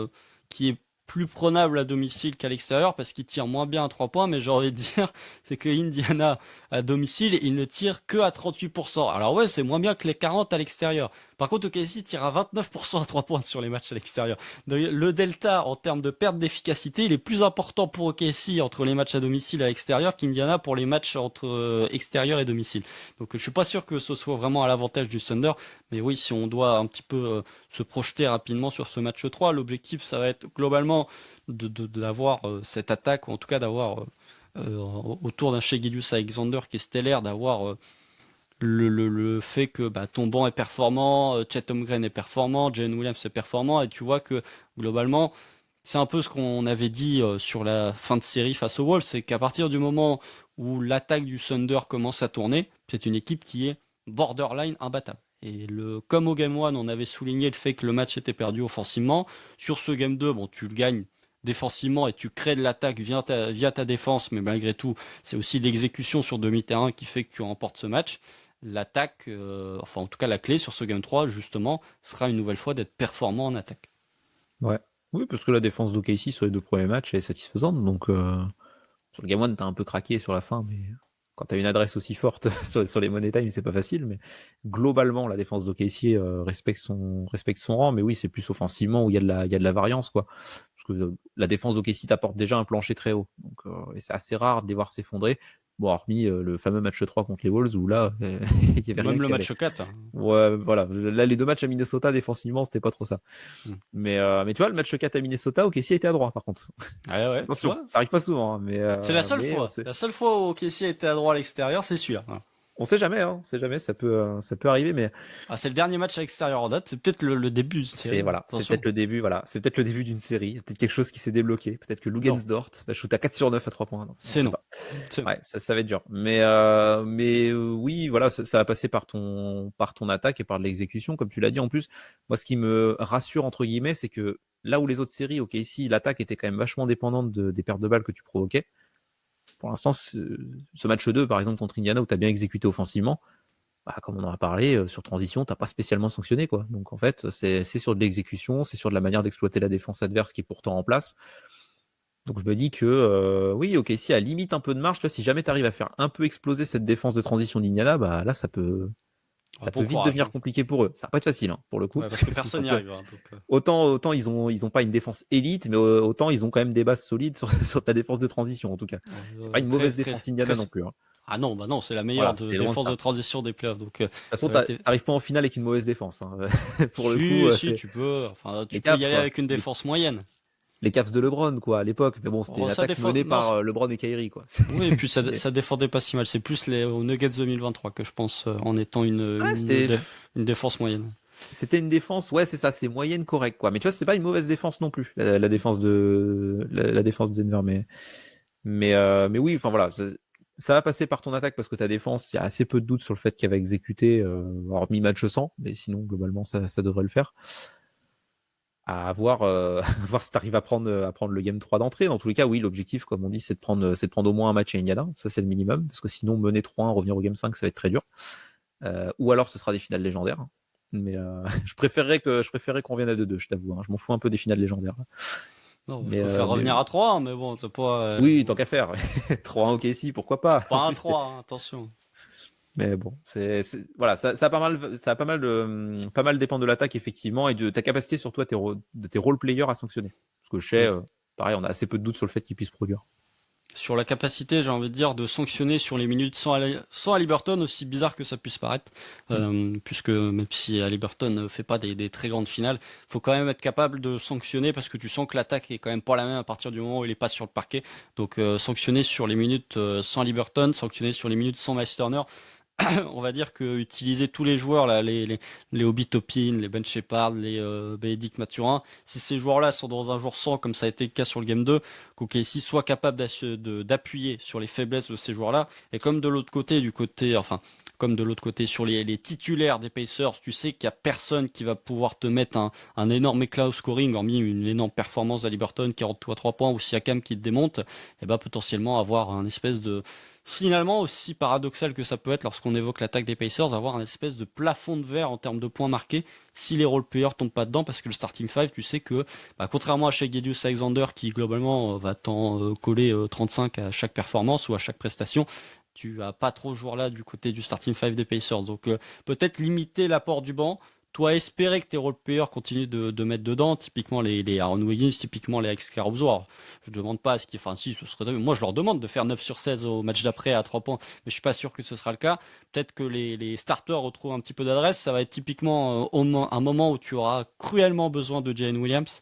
qui est plus prenable à domicile qu'à l'extérieur parce qu'ils tirent moins bien à 3 points. Mais j'ai envie de dire, c'est que Indiana à domicile, il ne tire que à 38%. Alors ouais, c'est moins bien que les 40 à l'extérieur. Par contre, OKC tire à 29% à 3 points sur les matchs à l'extérieur. Donc, le delta en termes de perte d'efficacité, il est plus important pour OKC entre les matchs à domicile et à l'extérieur qu'Indiana pour les matchs entre extérieur et domicile. Donc je suis pas sûr que ce soit vraiment à l'avantage du Thunder, mais oui, si on doit un petit peu se projeter rapidement sur ce match 3, l'objectif ça va être globalement d'avoir cette attaque, ou en tout cas d'avoir autour d'un Shai Gilgeous-Alexander qui est stellaire, d'avoir le fait que ton banc est performant, Chet Holmgren est performant, Jalen Williams est performant, et tu vois que globalement, c'est un peu ce qu'on avait dit sur la fin de série face aux Wolves, c'est qu'à partir du moment où l'attaque du Thunder commence à tourner, c'est une équipe qui est borderline imbattable. Et comme au Game 1, on avait souligné le fait que le match était perdu offensivement, sur ce Game 2, bon, tu le gagnes défensivement et tu crées de l'attaque via ta défense, mais malgré tout, c'est aussi l'exécution sur demi-terrain qui fait que tu remportes ce match. L'attaque, enfin en tout cas la clé sur ce Game 3, justement, sera une nouvelle fois d'être performant en attaque.
Ouais. Oui, parce que la défense d'OKC sur les 2 premiers matchs elle est satisfaisante. Donc, sur le Game 1, t'as un peu craqué sur la fin, mais quand t'as une adresse aussi forte sur les Money Time, c'est pas facile. Mais globalement, la défense d'OKC respecte son rang. Mais oui, c'est plus offensivement où il y a de la variance, quoi. Parce que la défense d'OKC t'apporte déjà un plancher très haut. Donc, et c'est assez rare de les voir s'effondrer. Bon, hormis le fameux match 3 contre les Wolves où là, il y avait rien
Même le
qui allait.
match 4.
Ouais, voilà. Là, les 2 matchs à Minnesota, défensivement, c'était pas trop ça.
Hmm.
Mais tu vois, le match 4 à Minnesota, OKC était à droit, par contre.
Ouais, ouais, tu
Attention,
vois.
ça arrive pas souvent, hein,
C'est la seule
mais
fois. La seule fois où Kessie a été à droite à l'extérieur, c'est celui-là. Voilà.
on sait jamais, hein, on sait jamais, ça peut arriver, mais
Ah, c'est le dernier match à l'extérieur en date. C'est peut-être le début de série.
c'est
Attention.
peut-être le début, voilà, c'est peut-être le début d'une série, peut-être quelque chose qui s'est débloqué, peut-être que Lugensdort va shoot à 4 sur 9 à 3 points.
C'est non.
Ouais, ça va être dur. Mais oui, voilà, ça va passer par ton attaque et par de l'exécution, comme tu l'as dit. En plus, moi, ce qui me rassure entre guillemets, c'est que là où les autres séries, ok, ici l'attaque était quand même vachement dépendante des pertes de balles que tu provoquais. Pour l'instant, ce match 2, par exemple, contre Indiana, où tu as bien exécuté offensivement, comme on en a parlé, sur transition, t'as pas spécialement sanctionné, quoi. Donc en fait, c'est sur de l'exécution, c'est sur de la manière d'exploiter la défense adverse qui est pourtant en place. Donc je me dis que oui, ok, si à limite un peu de marge, tu vois, si jamais tu arrives à faire un peu exploser cette défense de transition d'Indiana, là ça peut
Bon
vite
courage,
devenir
hein.
compliqué pour eux. Ça va pas être facile, hein, pour le coup.
Ouais, parce que
Ils
personne
sont
n'y
pas-
arrivera. Donc,
autant ils ont pas une défense élite, mais autant ils ont quand même des bases solides sur la défense de transition en tout cas. C'est pas une mauvaise défense Indiana non plus, hein.
Ah non, bah non, c'est la meilleure
Voilà, c'est loin de
défense
ça.
de
De
transition des playoffs. Donc,
toute façon,
ça va être.
t'arrives pas en finale avec une mauvaise défense, hein. Pour le coup,
Si,
c'est
tu peux. Enfin, tu
les
peux y
Caps,
aller
quoi.
avec une défense moyenne.
Les Caps de LeBron, quoi, à l'époque. Mais bon, c'était
Oh, ça
l'attaque
défend.
menée
Non,
par LeBron et Kyrie, quoi.
oui, et puis
Mais-
ça défendait pas si mal. C'est plus aux Nuggets 2023 que je pense en étant
Ah,
une défense moyenne.
c'était une défense, ouais, c'est ça, c'est moyenne correcte, quoi. Mais tu vois, c'était pas une mauvaise défense non plus, la défense la défense de Denver. Mais oui, enfin voilà, ça va passer par ton attaque parce que ta défense, il y a assez peu de doutes sur le fait qu'elle va exécuter, hormis match 100, mais sinon, globalement, ça devrait le faire. À voir, à voir si tu arrives à prendre le game 3 d'entrée. Dans tous les cas, oui, l'objectif, comme on dit, c'est de prendre au moins un match à Indiana. Ça, c'est le minimum, parce que sinon, mener 3-1, revenir au game 5, ça va être très dur. Ou alors, ce sera des finales légendaires. Mais je préférerais qu'on revienne à 2-2, je t'avoue, hein. Je m'en fous un peu des finales légendaires.
Non, je
Mais,
préfère revenir à 3, mais bon, c'est pas.
oui, tant qu'à faire. 3-1 OKC, pourquoi pas.
Pas
En
un
plus,
3, hein, attention.
mais bon, voilà, ça a pas mal dépendre de l'attaque effectivement et de ta capacité surtout de tes role players à sanctionner. Parce que chez, pareil, on a assez peu de doutes sur le fait qu'ils puissent produire.
Sur la capacité, j'ai envie de dire, de sanctionner sur les minutes sans Haliburton, aussi bizarre que ça puisse paraître, puisque même si Haliburton ne fait pas des très grandes finales, faut quand même être capable de sanctionner parce que tu sens que l'attaque est quand même pas la même à partir du moment où il est pas sur le parquet. Donc sanctionner sur les minutes sans Haliburton, sanctionner sur les minutes sans Miles Turner, on va dire que utiliser tous les joueurs là, les Obi Toppin, les Ben Shepard, les Bénédicte Mathurin, si ces joueurs-là sont dans un jour sans, comme ça a été le cas sur le Game 2, qu'OKC soit capable d'appuyer sur les faiblesses de ces joueurs-là, et comme de l'autre côté, comme de l'autre côté sur les titulaires des Pacers, tu sais qu'il y a personne qui va pouvoir te mettre un énorme éclat au scoring, hormis une énorme performance d'Haliburton qui rentre tout à 3 points, ou Siakam qui te démonte, et bah potentiellement avoir un espèce de finalement, aussi paradoxal que ça peut être lorsqu'on évoque l'attaque des Pacers, avoir un espèce de plafond de verre en termes de points marqués si les role-players tombent pas dedans, parce que le starting 5, tu sais que, contrairement à Shai Gilgeous-Alexander qui globalement va t'en coller 35 à chaque performance ou à chaque prestation, tu as pas trop ce joueur-là du côté du starting 5 des Pacers. Donc peut-être limiter l'apport du banc, toi espérer que tes role-players continuent de mettre dedans, typiquement les Aaron Wiggins, typiquement les Alex Caruso. Alors, je demande pas à ce qu'ils, enfin, si, ce serait, moi, je leur demande de faire 9 sur 16 au match d'après à 3 points, mais je suis pas sûr que ce sera le cas. Peut-être que les starters retrouvent un petit peu d'adresse. Ça va être typiquement un moment où tu auras cruellement besoin de Jalen Williams.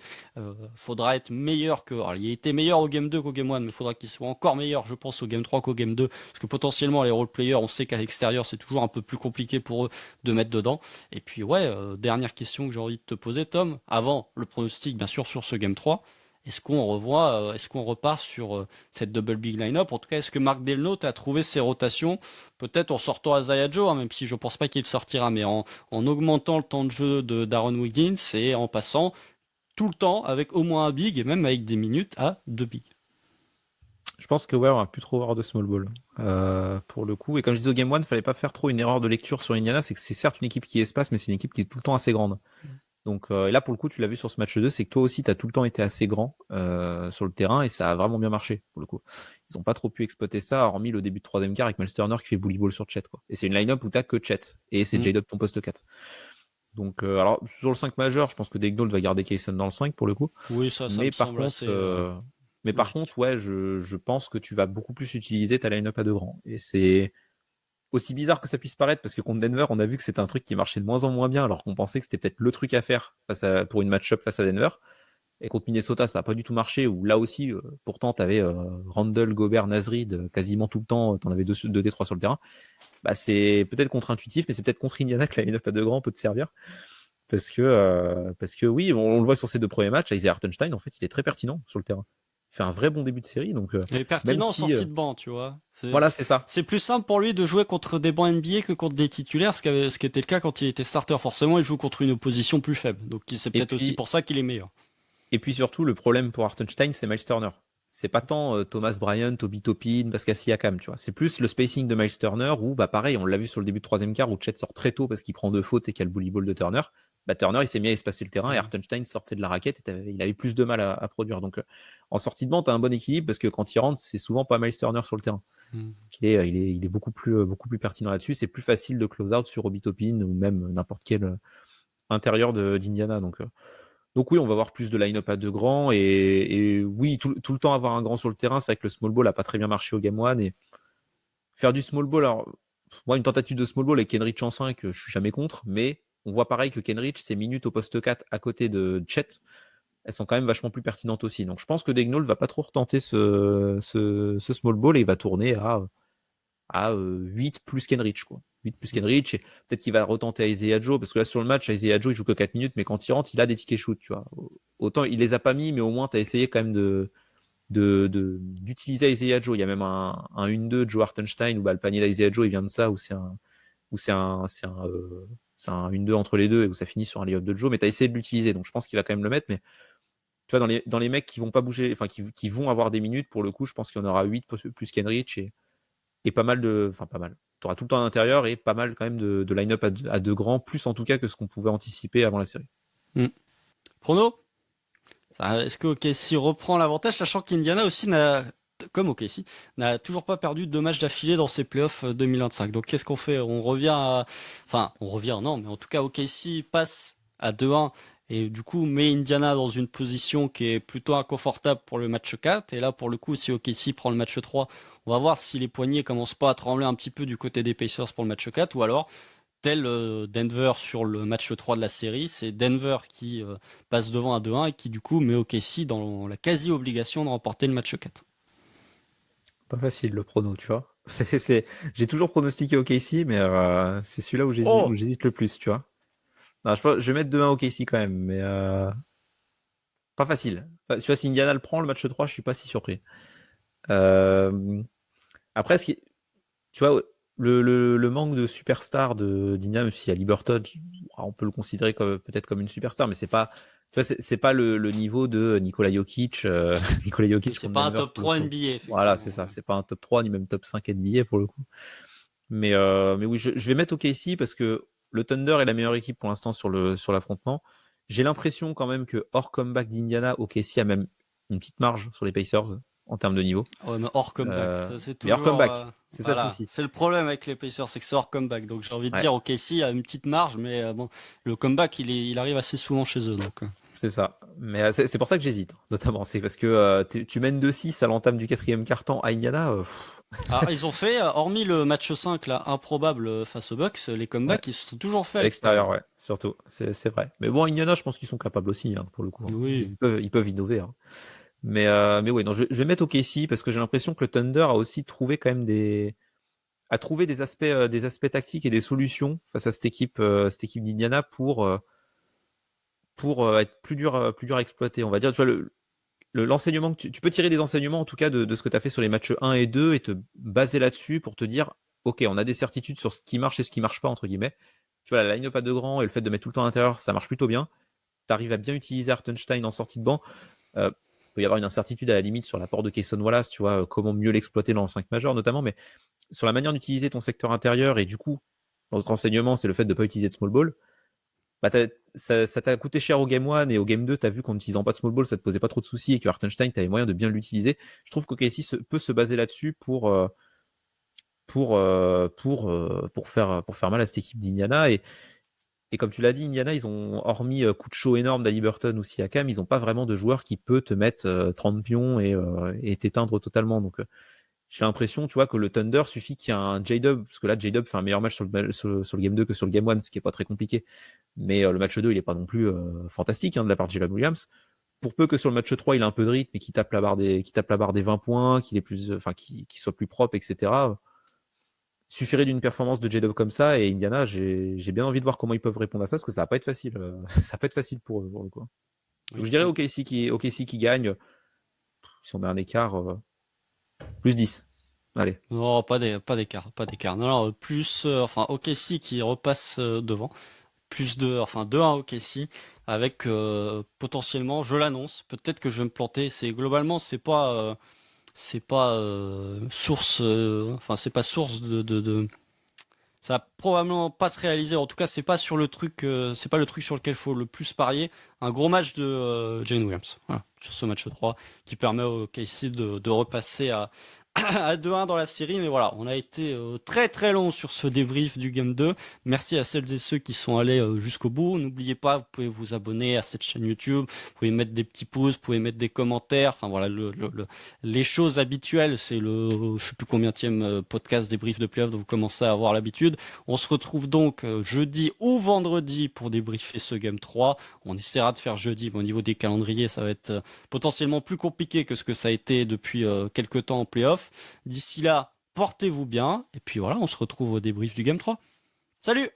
Faudra être meilleur que, alors, il a été meilleur au game 2 qu'au game 1, mais il faudra qu'il soit encore meilleur, je pense, au game 3 qu'au game 2, parce que potentiellement, les role-players, on sait qu'à l'extérieur, c'est toujours un peu plus compliqué pour eux de mettre dedans. Et puis ouais, dernière question que j'ai envie de te poser, Tom, avant le pronostic bien sûr sur ce Game 3, est-ce qu'on repart sur cette double big line-up? En tout cas, est-ce que Mark Delno a trouvé ses rotations, peut-être en sortant Isaiah Joe, hein, même si je pense pas qu'il sortira, mais en augmentant le temps de jeu de d'Aaron Wiggins et en passant tout le temps avec au moins un big et même avec des minutes à deux bigs.
Je pense que ouais, on va plus trop avoir de small ball pour le coup. Et comme je disais au Game 1, fallait pas faire trop une erreur de lecture sur Indiana. C'est que c'est certes une équipe qui espace, mais c'est une équipe qui est tout le temps assez grande. Donc et là pour le coup, tu l'as vu sur ce match 2, c'est que toi aussi tu as tout le temps été assez grand sur le terrain et ça a vraiment bien marché pour le coup. Ils ont pas trop pu exploiter ça, hormis le début de troisième quart avec Miles Turner qui fait bully ball sur Chet quoi. Et c'est une line-up où t'as que Chet et c'est J-Dub ton poste 4. Donc alors sur le 5 majeur, je pense que Daignault va garder Kayson dans le 5 pour le coup.
Oui, ça me
Mais par
semble
contre,
assez
mais par contre,
logique.
ouais, je pense que tu vas beaucoup plus utiliser ta line-up à deux grands. Et c'est aussi bizarre que ça puisse paraître, parce que contre Denver, on a vu que c'était un truc qui marchait de moins en moins bien, alors qu'on pensait que c'était peut-être le truc à faire pour une match-up face à Denver. Et contre Minnesota, ça n'a pas du tout marché, où là aussi, pourtant, tu avais Randle, Gobert, Nasrid, quasiment tout le temps, tu en avais deux des trois sur le terrain. Bah, c'est peut-être contre-intuitif, mais c'est peut-être contre Indiana que la line-up à deux grands peut te servir. Parce que oui, on le voit sur ces deux premiers matchs, Isaiah Hartenstein, en fait, il est très pertinent sur le terrain. Il fait un vrai bon début de série, donc
Et
même
pertinent en
si
sortie de banc, tu vois.
voilà, c'est ça.
C'est plus simple pour lui de jouer contre des bancs NBA que contre des titulaires, ce qui était le cas quand il était starter. Forcément, il joue contre une opposition plus faible. Donc c'est
Et
peut-être aussi
puis
pour ça qu'il est meilleur.
et puis surtout le problème pour Hartenstein, c'est Miles Turner. C'est pas tant Thomas Bryant, Toby Toppin, Pascal Siakam, tu vois. C'est plus le spacing de Miles Turner où bah pareil, on l'a vu sur le début de troisième quart où Chet sort très tôt parce qu'il prend deux fautes et qu'il y a le bully ball de Turner. Bah Turner, il s'est mis à espacer le terrain et
Mm.
Hartenstein sortait de la raquette et il avait plus de mal à produire. Donc en sortie de banc, t'as un bon équilibre parce que quand il rentre, c'est souvent pas Miles Turner sur le terrain.
Mm.
Il est beaucoup plus pertinent là-dessus. C'est plus facile de close out sur Obi Toppin ou même n'importe quel intérieur d'Indiana. Donc oui, on va voir plus de line-up à deux grands et oui, tout le temps avoir un grand sur le terrain. C'est vrai que le small ball a pas très bien marché au Game 1 et faire du small ball. Alors, moi, une tentative de small ball avec Kenrich en 5, je suis jamais contre, mais on voit pareil que Kenrich, ses minutes au poste 4 à côté de Chet, elles sont quand même vachement plus pertinentes aussi. Donc je pense que Daignault va pas trop retenter ce small ball et il va tourner à 8 plus Kenrich, quoi. 8 plus Kenrich, et peut-être qu'il va retenter à Isaiah Joe, parce que là, sur le match, Isaiah Joe, il joue que 4 minutes, mais quand il rentre, il a des tickets shoot, tu vois. Autant, il les a pas mis, mais au moins, tu as essayé quand même d'utiliser Isaiah Joe. Il y a même un 1-2 de Joe Hartenstein, où bah, le panier d'Isaiah Joe, il vient de ça, où c'est un 1-2 entre les deux, et où ça finit sur un layup de Joe, mais tu as essayé de l'utiliser, donc je pense qu'il va quand même le mettre, mais tu vois, dans les mecs qui vont pas bouger, enfin, qui vont avoir des minutes, pour le coup, je pense qu'il y en aura 8 plus Kenrich, et pas mal de. Enfin, pas mal. Tu auras tout le temps à l'intérieur et pas mal quand même de line-up à deux grands, plus en tout cas que ce qu'on pouvait anticiper avant la série.
Mm. Prono? Est-ce que OKC reprend l'avantage, sachant qu'Indiana aussi comme OKC, n'a toujours pas perdu deux matchs d'affilée dans ses playoffs 2025. Donc qu'est-ce qu'on fait? Enfin, on revient, non, mais en tout cas, OKC passe à 2-1 et du coup met Indiana dans une position qui est plutôt inconfortable pour le match 4. Et là, pour le coup, si OKC prend le match 3, on va voir si les poignets commencent pas à trembler un petit peu du côté des Pacers pour le match 4, ou alors tel Denver sur le match 3 de la série, c'est Denver qui passe devant à 2-1 et qui du coup met OKC dans la quasi-obligation de remporter le match 4.
Pas facile le prono, tu vois. J'ai toujours pronostiqué OKC, mais c'est celui-là où
Oh,
j'hésite le plus, tu vois. Non, je vais mettre 2-1 OKC quand même, mais pas facile. Tu vois, si Indiana le prend le match 3, je suis pas si surpris. Euh, Après, tu vois, le manque de superstar d'Indiana, même s'il y a Liberton, on peut le considérer peut-être comme une superstar, mais c'est pas, tu vois, c'est pas le niveau de Nikola Jokic, Nikola
oui,
Jokic
c'est
contre
pas un
Denver
top
pour le
3
coup.
NBA,
Voilà, c'est
effectivement.
ça. C'est pas un top 3 ni même top 5 NBA pour le coup. Mais oui, je vais mettre OKC parce que le Thunder est la meilleure équipe pour l'instant sur l'affrontement. J'ai l'impression quand même que hors comeback d'Indiana, OKC a même une petite marge sur les Pacers en termes de niveau.
Ouais, mais hors comeback, ça c'est
Mais hors
toujours.
comeback, c'est ça le
Voilà,
souci.
c'est le problème avec les Pacers, c'est que c'est hors comeback. Donc j'ai envie de
Ouais,
dire, ok, si, il y a une petite marge, mais bon, le comeback, il arrive assez souvent chez eux. Donc.
c'est ça. Mais c'est pour ça que j'hésite, notamment. C'est parce que tu mènes 2-6 à l'entame du quatrième quart-temps à Indiana.
Alors, ils ont fait, hormis le match 5, là, improbable face aux Bucks, les
Ouais,
comebacks, ils se sont toujours fait
à
à l'extérieur.
l'extérieur, ouais, surtout. C'est vrai. Mais bon, Indiana, je pense qu'ils sont capables aussi, hein, pour le coup, hein.
Oui.
Ils peuvent innover, hein. Mais ouais, non, je vais mettre OKC parce que j'ai l'impression que le Thunder a aussi trouvé quand même a trouvé des aspects tactiques et des solutions face à cette équipe d'Indiana pour être plus dur à exploiter. On va dire, tu vois, l'enseignement que tu peux tirer des enseignements en tout cas de ce que tu as fait sur les matchs 1 et 2 et te baser là-dessus pour te dire, ok, on a des certitudes sur ce qui marche et ce qui marche pas, entre guillemets. Tu vois, la line-up à deux grands et le fait de mettre tout le temps à l'intérieur, ça marche plutôt bien. Tu arrives à bien utiliser Hartenstein en sortie de banc. Il peut y avoir une incertitude à la limite sur l'apport de Cason Wallace, tu vois, comment mieux l'exploiter dans le 5 majeur notamment, mais sur la manière d'utiliser ton secteur intérieur et du coup, notre enseignement, c'est le fait de ne pas utiliser de small ball. Bah, ça t'a coûté cher au game 1 et au game 2, tu as vu qu'en n'utilisant pas de small ball, ça te posait pas trop de soucis et que Hartenstein, tu avais moyen de bien l'utiliser. Je trouve qu'OKC peut se baser là-dessus pour faire mal à cette équipe d'Indiana. Et comme tu l'as dit, Indiana, ils ont, hormis coup de chaud énorme d'Haliburton ou Siakam, ils n'ont pas vraiment de joueur qui peut te mettre 30 pions et t'éteindre totalement. Donc, j'ai l'impression, tu vois, que le Thunder suffit qu'il y ait un J-Dub, parce que là, J-Dub fait un meilleur match sur le game 2 que sur le game 1, ce qui est pas très compliqué. Mais le match 2, il est pas non plus fantastique de la part de Jalen Williams. Pour peu que sur le match 3, il a un peu de rythme et qu'il tape la barre des 20 points, qu'il soit plus propre, etc. Suffirait d'une performance de J-Dub comme ça, et Indiana, j'ai bien envie de voir comment ils peuvent répondre à ça, parce que ça va pas être facile. Ça va pas être facile pour eux, pour le coup. Donc
Oui.
je dirais OKC qui gagne, si on met un écart, plus 10. Allez.
Non, pas d'écart, pas d'écart. Non, non, plus, enfin, OKC qui repasse devant, plus de, enfin, 2-1 OKC, avec potentiellement, je l'annonce, peut-être que je vais me planter. C'est pas source, enfin, c'est pas source ça va probablement pas se réaliser. En tout cas, c'est pas sur le truc, c'est pas le truc sur lequel il faut le plus parier. Un gros match de Jane Williams, voilà, sur ce match 3, qui permet au KC de repasser à 2-1 dans la série. Mais voilà, on a été très très long sur ce débrief du Game 2. Merci à celles et ceux qui sont allés jusqu'au bout. N'oubliez pas, vous pouvez vous abonner à cette chaîne YouTube, vous pouvez mettre des petits pouces, vous pouvez mettre des commentaires. Enfin voilà, les choses habituelles. C'est le, je sais plus combienième podcast débrief de playoff, donc vous commencez à avoir l'habitude. On se retrouve donc jeudi ou vendredi pour débriefer ce Game 3. On essaiera de faire jeudi, mais au niveau des calendriers, ça va être potentiellement plus compliqué que ce que ça a été depuis quelques temps en playoff. D'ici là, portez-vous bien. Et puis voilà, on se retrouve au débrief du Game 3. Salut!